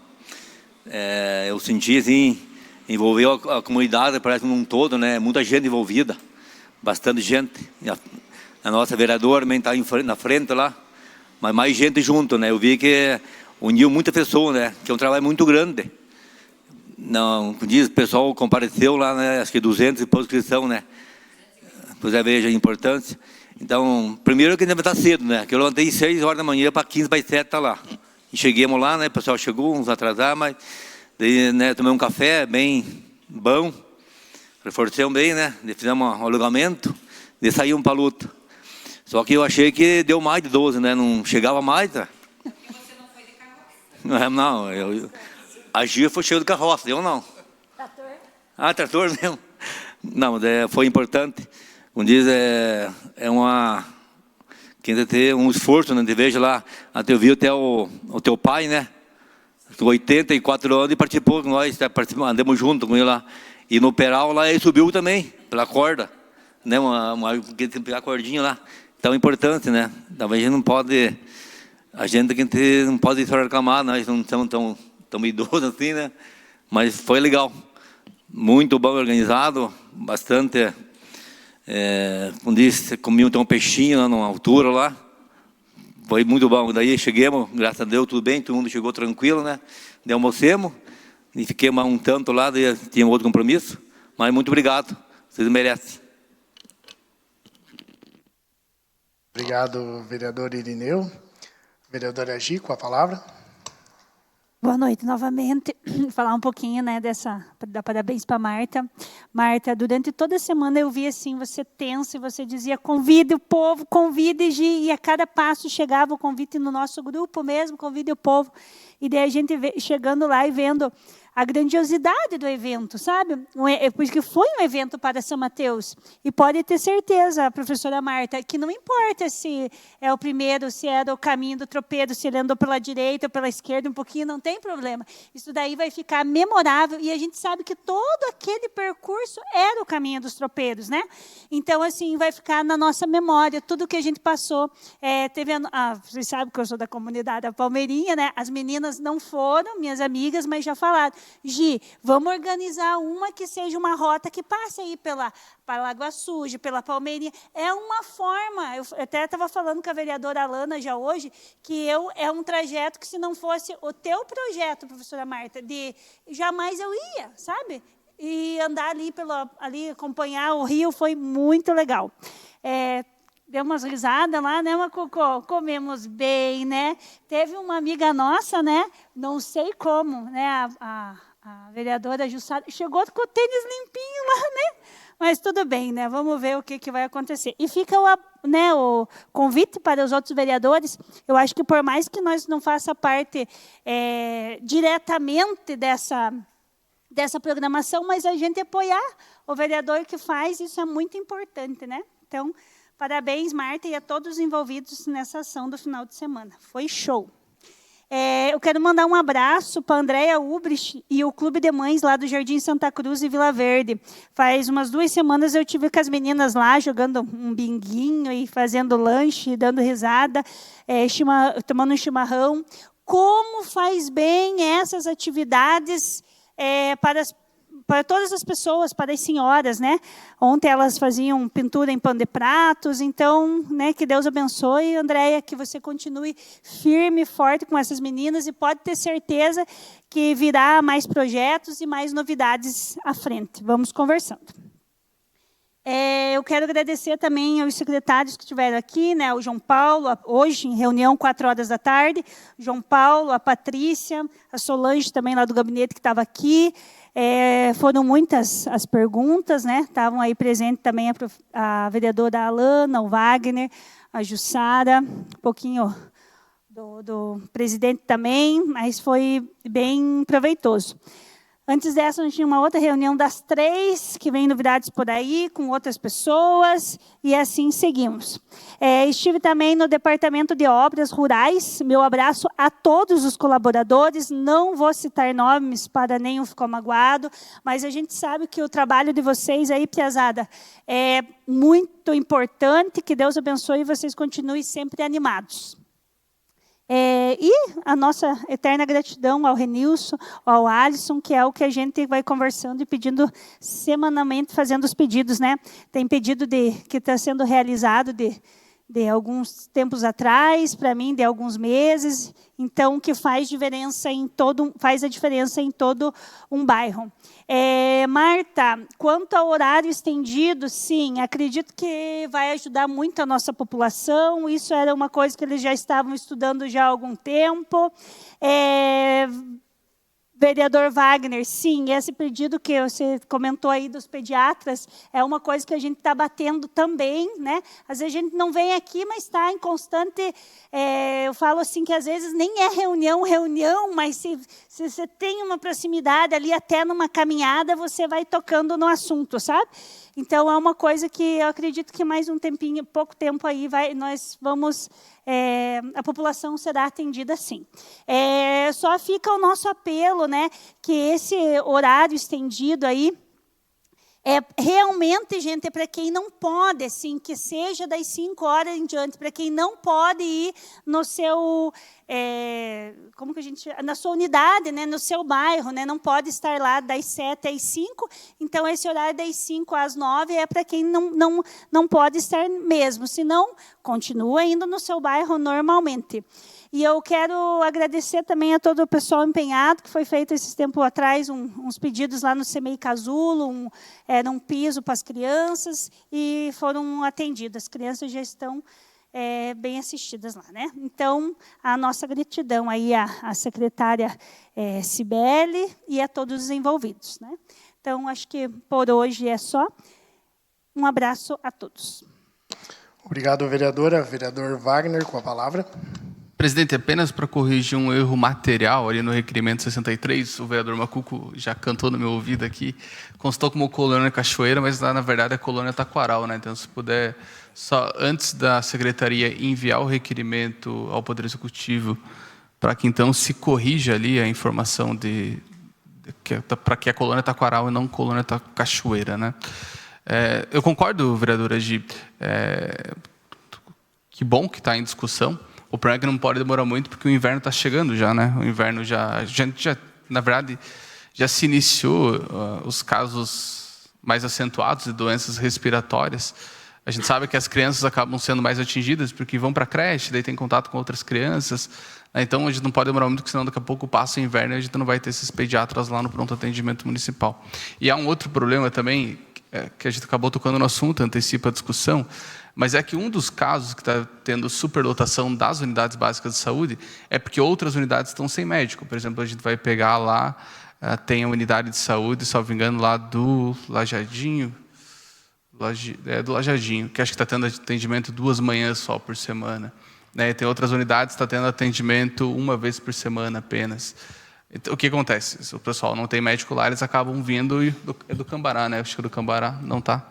Eu senti, assim, envolveu a comunidade, parece um todo, né? Muita gente envolvida, bastante gente. A nossa vereadora também está na frente lá, mas mais gente junto, né? Eu vi que uniu muita pessoa, né? Que é um trabalho muito grande. Não, como diz, o pessoal compareceu lá, né? Acho que 200 e poucos inscrição, né? Pois veja a importância. Então, primeiro que ainda está cedo, né? Que eu levantei 6 horas da manhã para 15 para 7 tá lá. E chegamos lá, né? O pessoal chegou, uns atrasados, mas daí, né, tomei um café bem bom, reforçamos bem, né? Fizemos um alugamento, daí saímos para a luta. Só que eu achei que deu mais de 12, né? Não chegava mais, tá? Porque você não foi de carroça? Não, a Gia foi cheia de carroça, eu não. Trator? Ah, trator mesmo. Não, foi importante. Como diz, quem tem que ter um esforço, né? De veja lá, até eu vi até o teu pai, né? Com 84 anos e participou com nós, andamos junto com ele lá. E no peral lá ele subiu também, pela corda, né? Tem que pegar a cordinha lá. Então é importante, né? Talvez a gente não pode só reclamar, nós não estamos tão idosos assim, né? Mas foi legal, muito bom organizado, bastante. Como disse, comi um peixinho lá numa altura lá, foi muito bom. Daí chegamos, graças a Deus, tudo bem, todo mundo chegou tranquilo, né? Daí almocemos e fiquemos um tanto lá, daí tinha outro compromisso, mas muito obrigado, vocês merecem. Obrigado, vereador Irineu. Vereadora Gi, com a palavra. Boa noite novamente. Falar um pouquinho, né, dar parabéns para Marta. Marta, durante toda a semana eu vi assim, você tensa e você dizia, convide o povo, convide, Gi, e a cada passo chegava o convite no nosso grupo mesmo, convide o povo. E daí a gente chegando lá e vendo a grandiosidade do evento, sabe? Porque foi um evento para São Mateus. E pode ter certeza, professora Marta, que não importa se é o primeiro, se é o caminho do tropeiro, se ele andou pela direita ou pela esquerda, um pouquinho, não tem problema. Isso daí vai ficar memorável. E a gente sabe que todo aquele percurso era o caminho dos tropeiros, né? Então, assim, vai ficar na nossa memória tudo que a gente passou. Vocês sabem que eu sou da comunidade da Palmeirinha, né? As meninas não foram minhas amigas, mas já falaram. Gi, vamos organizar uma que seja uma rota que passe aí pela Lagoa Suja, pela Palmeirinha. É uma forma, eu até estava falando com a vereadora Alana já hoje, que é um trajeto que, se não fosse o teu projeto, professora Marta, jamais eu ia, sabe? E andar ali, acompanhar o rio, foi muito legal. Deu umas risadas lá, né, Macuco? Comemos bem, né? Teve uma amiga nossa, né? Não sei como, né? A vereadora Jussara chegou com o tênis limpinho lá, né? Mas tudo bem, né? Vamos ver o que vai acontecer. E fica o convite para os outros vereadores. Eu acho que, por mais que nós não faça parte diretamente dessa programação, mas a gente apoiar o vereador que faz, isso é muito importante, né? Então, parabéns, Marta, e a todos os envolvidos nessa ação do final de semana. Foi show. Eu quero mandar um abraço para a Andréia Ubrich e o Clube de Mães lá do Jardim Santa Cruz e Vila Verde. Faz umas 2 semanas eu tive com as meninas lá, jogando um binguinho e fazendo lanche, dando risada, tomando um chimarrão. Como faz bem essas atividades para todas as pessoas, para as senhoras, né? Ontem elas faziam pintura em pano de pratos, então, né, que Deus abençoe, Andréia, que você continue firme e forte com essas meninas e pode ter certeza que virá mais projetos e mais novidades à frente. Vamos conversando. Eu quero agradecer também aos secretários que estiveram aqui, né, o João Paulo, hoje em reunião, 16h, João Paulo, a Patrícia, a Solange também lá do gabinete que estava aqui. Foram muitas as perguntas, né? Estavam aí presentes também a vereadora Alana, o Wagner, a Jussara, um pouquinho do presidente também, mas foi bem proveitoso. Antes dessa, nós tínhamos uma outra reunião das 3, que vem novidades por aí, com outras pessoas, e assim seguimos. Estive também no Departamento de Obras Rurais. Meu abraço a todos os colaboradores. Não vou citar nomes para nenhum ficar magoado, mas a gente sabe que o trabalho de vocês aí, piazada, é muito importante. Que Deus abençoe e vocês continuem sempre animados. E a nossa eterna gratidão ao Renilson, ao Alisson, que é o que a gente vai conversando e pedindo semanalmente, fazendo os pedidos, né? Tem pedido que está sendo realizado de alguns tempos atrás, para mim, de alguns meses, então, que faz a diferença em todo um bairro. Marta, quanto ao horário estendido, sim, acredito que vai ajudar muito a nossa população. Isso era uma coisa que eles já estavam estudando já há algum tempo. Vereador Wagner, sim, esse pedido que você comentou aí dos pediatras é uma coisa que a gente está batendo também, né? Às vezes a gente não vem aqui, mas está em constante... eu falo assim que às vezes nem é reunião, mas se você tem uma proximidade ali, até numa caminhada, você vai tocando no assunto, sabe? Então, é uma coisa que eu acredito que mais um tempinho, pouco tempo aí, nós vamos... a população será atendida sim. Só fica o nosso apelo, né, que esse horário estendido aí, realmente, gente, para quem não pode, assim, que seja das 5 horas em diante, para quem não pode ir no seu... como que a gente chama? Na sua unidade, né, no seu bairro, né, não pode estar lá das 7 às 5, então esse horário das 5 às 9 é para quem não pode estar mesmo, senão continua indo no seu bairro normalmente. E eu quero agradecer também a todo o pessoal empenhado, que foi feito esses tempos atrás, uns pedidos lá no CMEI Casulo, era um piso para as crianças, e foram atendidas. As crianças já estão bem assistidas lá, né? Então, a nossa gratidão aí à secretária Cibele e a todos os envolvidos, né? Então, acho que por hoje é só. Um abraço a todos. Obrigado, vereadora. Vereador Wagner, com a palavra. Presidente, apenas para corrigir um erro material ali no requerimento 63, o vereador Macuco já cantou no meu ouvido aqui, constou como Colônia Cachoeira, mas lá, na verdade, é Colônia Taquaral, né? Então, se puder, só antes da secretaria enviar o requerimento ao Poder Executivo, para que, então, se corrija ali a informação para que é Colônia Taquaral e não Colônia Cachoeira, né? Eu concordo, vereadora Gi, que bom que está em discussão. O problema é que não pode demorar muito, porque o inverno está chegando já, né? O inverno já, na verdade, já se iniciou os casos mais acentuados de doenças respiratórias. A gente sabe que as crianças acabam sendo mais atingidas porque vão para a creche, daí tem contato com outras crianças. Então, a gente não pode demorar muito, porque senão daqui a pouco passa o inverno e a gente não vai ter esses pediatras lá no pronto atendimento municipal. E há um outro problema também, que a gente acabou tocando no assunto, antecipa a discussão, mas é que um dos casos que está tendo superlotação das unidades básicas de saúde é porque outras unidades estão sem médico. Por exemplo, a gente vai pegar lá, tem a unidade de saúde, salvo engano, lá do Lajadinho, do Lajadinho, que acho que está tendo atendimento 2 manhãs só por semana. Né? Tem outras unidades que estão tendo atendimento 1 vez por semana apenas. Então, o que acontece? Se o pessoal não tem médico lá, eles acabam vindo do Cambará, né? Acho que do Cambará não está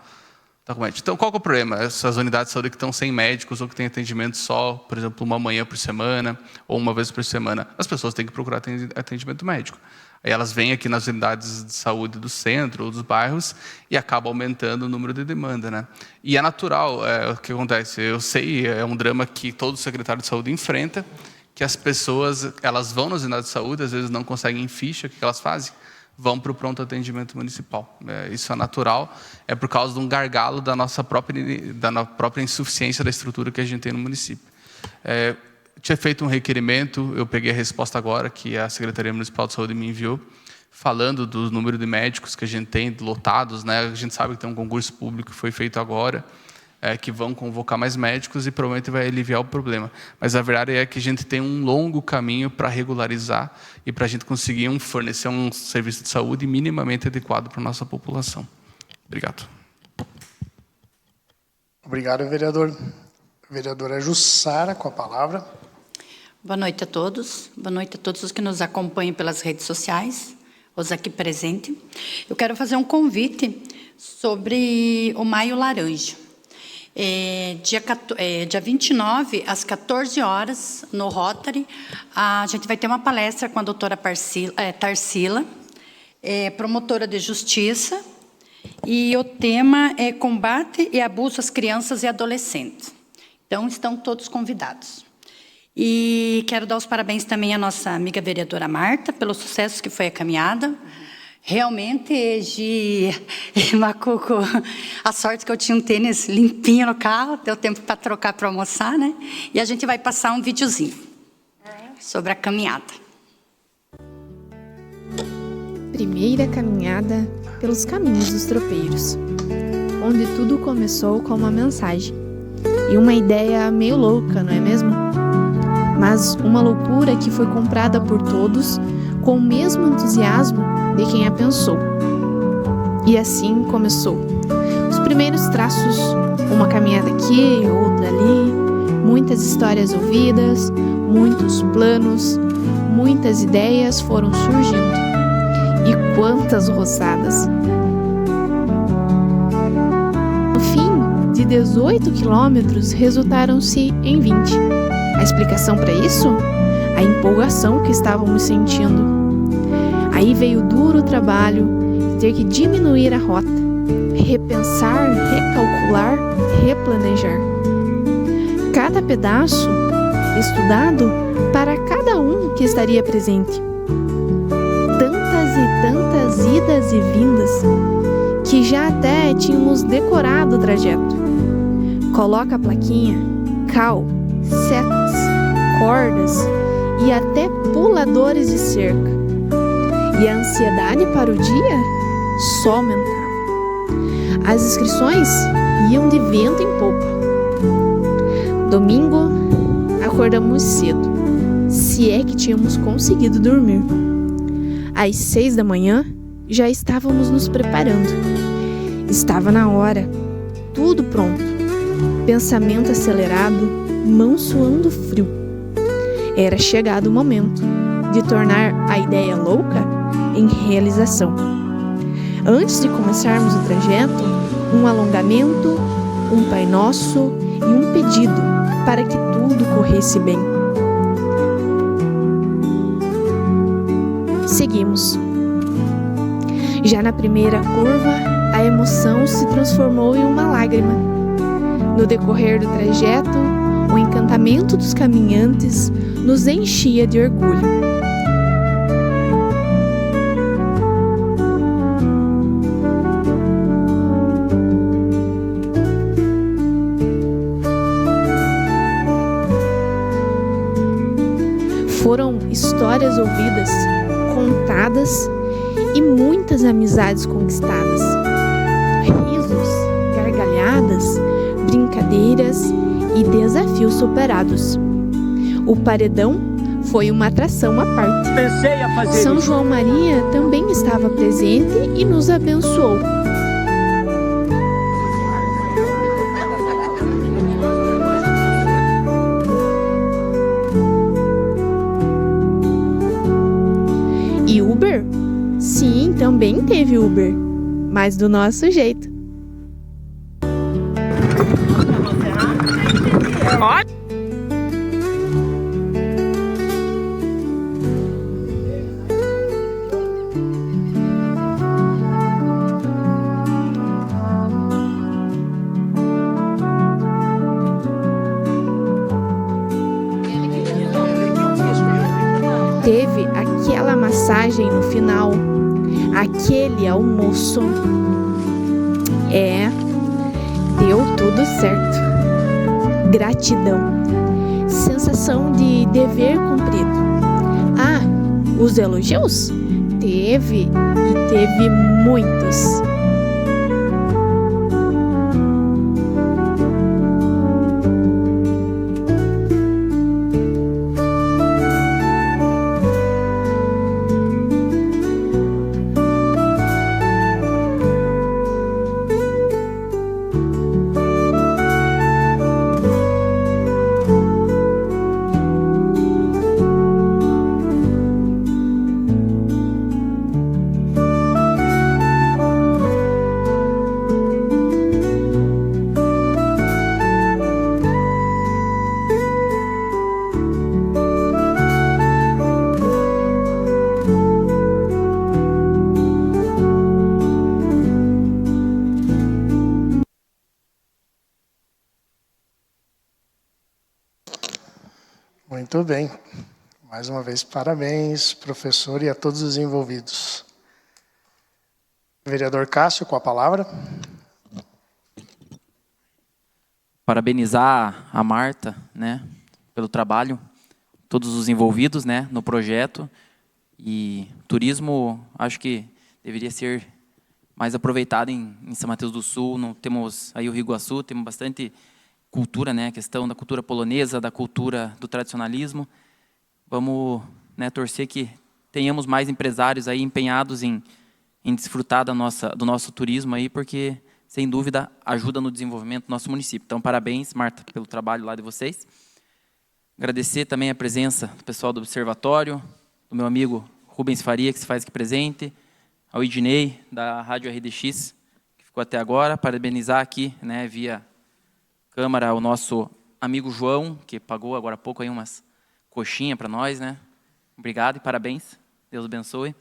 com médico. Então, qual que é o problema? Essas unidades de saúde que estão sem médicos ou que têm atendimento só, por exemplo, 1 manhã por semana ou 1 vez por semana, as pessoas têm que procurar atendimento médico. Aí elas vêm aqui nas unidades de saúde do centro ou dos bairros e acaba aumentando o número de demanda, né? E é natural, o que acontece. Eu sei, é um drama que todo secretário de saúde enfrenta, que as pessoas, elas vão nas unidades de saúde, às vezes não conseguem ficha, o que elas fazem? Vão para o pronto atendimento municipal. Isso é natural, é por causa de um gargalo da nossa própria insuficiência da estrutura que a gente tem no município. Tinha feito um requerimento, eu peguei a resposta agora, que a Secretaria Municipal de Saúde me enviou, falando do número de médicos que a gente tem lotados, né? A gente sabe que tem um concurso público que foi feito agora, que vão convocar mais médicos e provavelmente vai aliviar o problema. Mas a verdade é que a gente tem um longo caminho para regularizar e para a gente conseguir fornecer um serviço de saúde minimamente adequado para a nossa população. Obrigado. Obrigado, vereador. Vereadora Jussara, com a palavra. Boa noite a todos. Boa noite a todos os que nos acompanham pelas redes sociais, os aqui presentes. Eu quero fazer um convite sobre o Maio Laranja. Dia 29, às 14 horas, no Rotary, a gente vai ter uma palestra com a doutora Tarsila, promotora de justiça, e o tema é combate e abuso às crianças e adolescentes. Então, estão todos convidados. E quero dar os parabéns também à nossa amiga vereadora Marta, pelo sucesso que foi a caminhada. Realmente, Macuco, a sorte que eu tinha um tênis limpinho no carro, deu tempo para trocar para almoçar, né? E a gente vai passar um videozinho sobre a caminhada. Primeira caminhada pelos caminhos dos tropeiros, onde tudo começou com uma mensagem e uma ideia meio louca, não é mesmo? Mas uma loucura que foi comprada por todos com o mesmo entusiasmo de quem a pensou. E assim começou. Os primeiros traços, uma caminhada aqui, outra ali, muitas histórias ouvidas, muitos planos, muitas ideias foram surgindo. E quantas roçadas! No fim de 18 quilômetros, resultaram-se em 20. A explicação para isso? A empolgação que estávamos sentindo. Aí veio o duro trabalho de ter que diminuir a rota, repensar, recalcular, replanejar. Cada pedaço estudado para cada um que estaria presente. Tantas e tantas idas e vindas que já até tínhamos decorado o trajeto. Coloca a plaquinha, cal, setas, cordas e até puladores de cerca. E a ansiedade para o dia só aumentava. As inscrições iam de vento em popa. Domingo, acordamos cedo, se é que tínhamos conseguido dormir. Às 6 da manhã, já estávamos nos preparando. Estava na hora, tudo pronto. Pensamento acelerado, mão suando frio. Era chegado o momento de tornar a ideia louca em realização. Antes de começarmos o trajeto, um alongamento, um Pai Nosso e um pedido para que tudo corresse bem. Seguimos. Já na primeira curva, a emoção se transformou em uma lágrima. No decorrer do trajeto, o encantamento dos caminhantes nos enchia de orgulho. resolvidas, contadas e muitas amizades conquistadas. Risos, gargalhadas, brincadeiras e desafios superados. O paredão foi uma atração à parte. São João Maria também estava presente e nos abençoou. E Uber? Sim, também teve Uber, mas do nosso jeito. Teve aquela massagem no final, aquele almoço. Deu tudo certo. Gratidão. Sensação de dever cumprido. Ah, os elogios? Teve, e teve muitos. Muito bem. Mais uma vez, parabéns, professor, e a todos os envolvidos. Vereador Cássio, com a palavra. Parabenizar a Marta, né, pelo trabalho, todos os envolvidos, né, no projeto. E turismo, acho que deveria ser mais aproveitado em São Mateus do Sul. Não temos aí o Rio Iguaçu, temos bastante cultura, né, a questão da cultura polonesa, da cultura do tradicionalismo. Vamos, né, torcer que tenhamos mais empresários aí empenhados em desfrutar do nosso turismo aí, porque, sem dúvida, ajuda no desenvolvimento do nosso município. Então, parabéns, Marta, pelo trabalho lá de vocês. Agradecer também a presença do pessoal do Observatório, do meu amigo Rubens Faria, que se faz aqui presente, ao Idnei, da Rádio RDX, que ficou até agora. Parabenizar aqui, né, via Câmara, o nosso amigo João, que pagou agora há pouco aí umas coxinhas para nós, né? Obrigado e parabéns. Deus abençoe.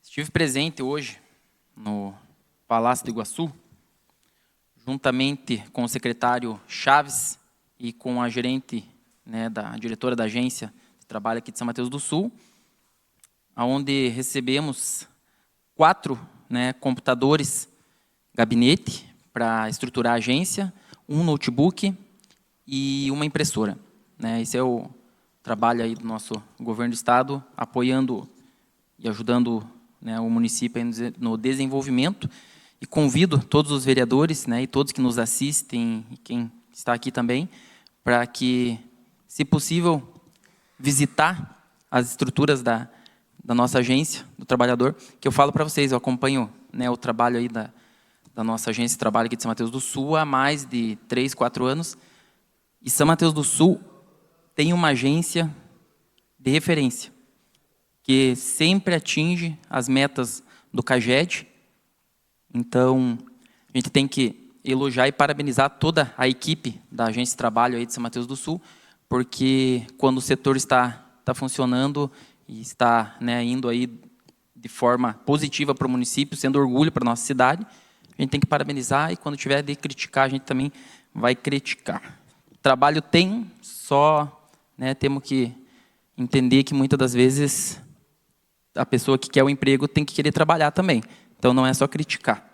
Estive presente hoje no Palácio do Iguaçu, juntamente com o secretário Chaves e com a gerente, né, a diretora da agência de trabalho aqui de São Mateus do Sul, onde recebemos 4, né, computadores gabinete para estruturar a agência, um notebook e uma impressora, né? Esse é o trabalho aí do nosso governo do estado, apoiando e ajudando, né, o município aí no desenvolvimento. E convido todos os vereadores, né, e todos que nos assistem, e quem está aqui também, para que, se possível, visitar as estruturas da nossa agência, do trabalhador, que eu falo para vocês, eu acompanho, né, o trabalho aí da nossa agência de trabalho aqui de São Mateus do Sul há mais de 3, 4 anos. E São Mateus do Sul tem uma agência de referência, que sempre atinge as metas do CAGED. Então, a gente tem que elogiar e parabenizar toda a equipe da agência de trabalho aí de São Mateus do Sul, porque quando o setor está funcionando e está, né, indo aí de forma positiva para o município, sendo orgulho para a nossa cidade, a gente tem que parabenizar, e quando tiver de criticar, a gente também vai criticar. Trabalho tem, só, né, temos que entender que muitas das vezes a pessoa que quer o emprego tem que querer trabalhar também. Então não é só criticar.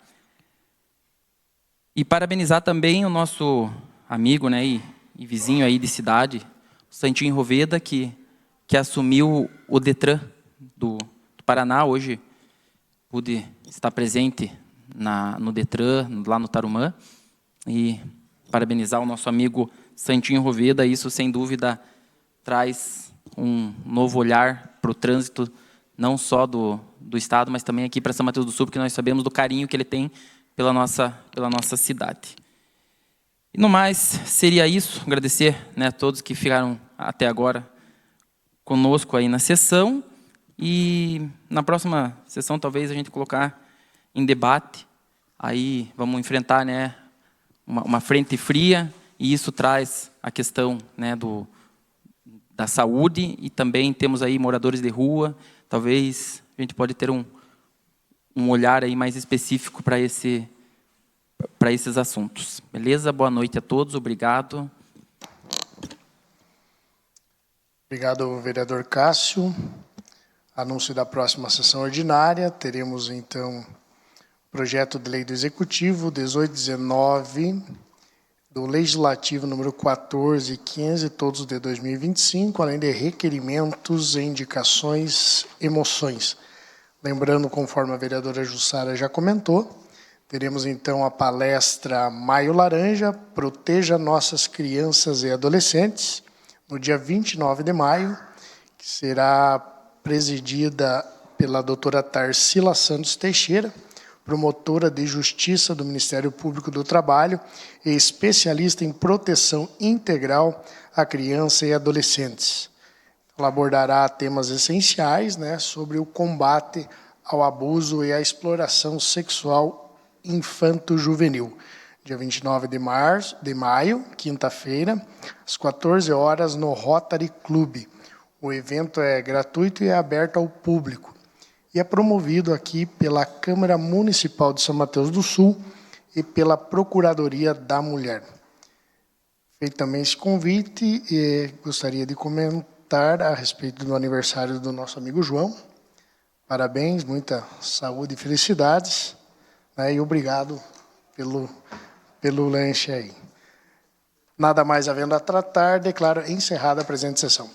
E parabenizar também o nosso amigo, né, e vizinho aí de cidade, Santinho Roveda, que assumiu o Detran do Paraná. Hoje pude estar presente no Detran, lá no Tarumã, e parabenizar o nosso amigo Santinho Roveda. Isso, sem dúvida, traz um novo olhar para o trânsito, não só do Estado, mas também aqui para São Mateus do Sul, porque nós sabemos do carinho que ele tem pela nossa cidade. E no mais, seria isso. Agradecer, né, a todos que ficaram até agora conosco aí na sessão. E na próxima sessão, talvez, a gente colocar em debate. Aí vamos enfrentar, né, uma frente fria, e isso traz a questão, né, da saúde, e também temos aí moradores de rua. Talvez a gente pode ter um olhar aí mais específico para esses assuntos. Beleza? Boa noite a todos. Obrigado. Obrigado, vereador Cássio. Anúncio da próxima sessão ordinária. Teremos, então, projeto de lei do Executivo 1819, do Legislativo número 1415, todos de 2025, além de requerimentos, indicações e moções. Lembrando, conforme a vereadora Jussara já comentou, teremos então a palestra Maio Laranja, Proteja Nossas Crianças e Adolescentes, no dia 29 de maio, que será presidida pela doutora Tarsila Santos Teixeira, promotora de Justiça do Ministério Público do Trabalho e especialista em proteção integral à criança e adolescentes. Ela abordará temas essenciais, né, sobre o combate ao abuso e à exploração sexual infanto-juvenil. Dia 29 de maio, quinta-feira, às 14 horas, no Rotary Club. O evento é gratuito e é aberto ao público. E é promovido aqui pela Câmara Municipal de São Mateus do Sul e pela Procuradoria da Mulher. Feito também esse convite, gostaria de comentar a respeito do aniversário do nosso amigo João. Parabéns, muita saúde e felicidades, né, e obrigado pelo lanche aí. Nada mais havendo a tratar, declaro encerrada a presente sessão.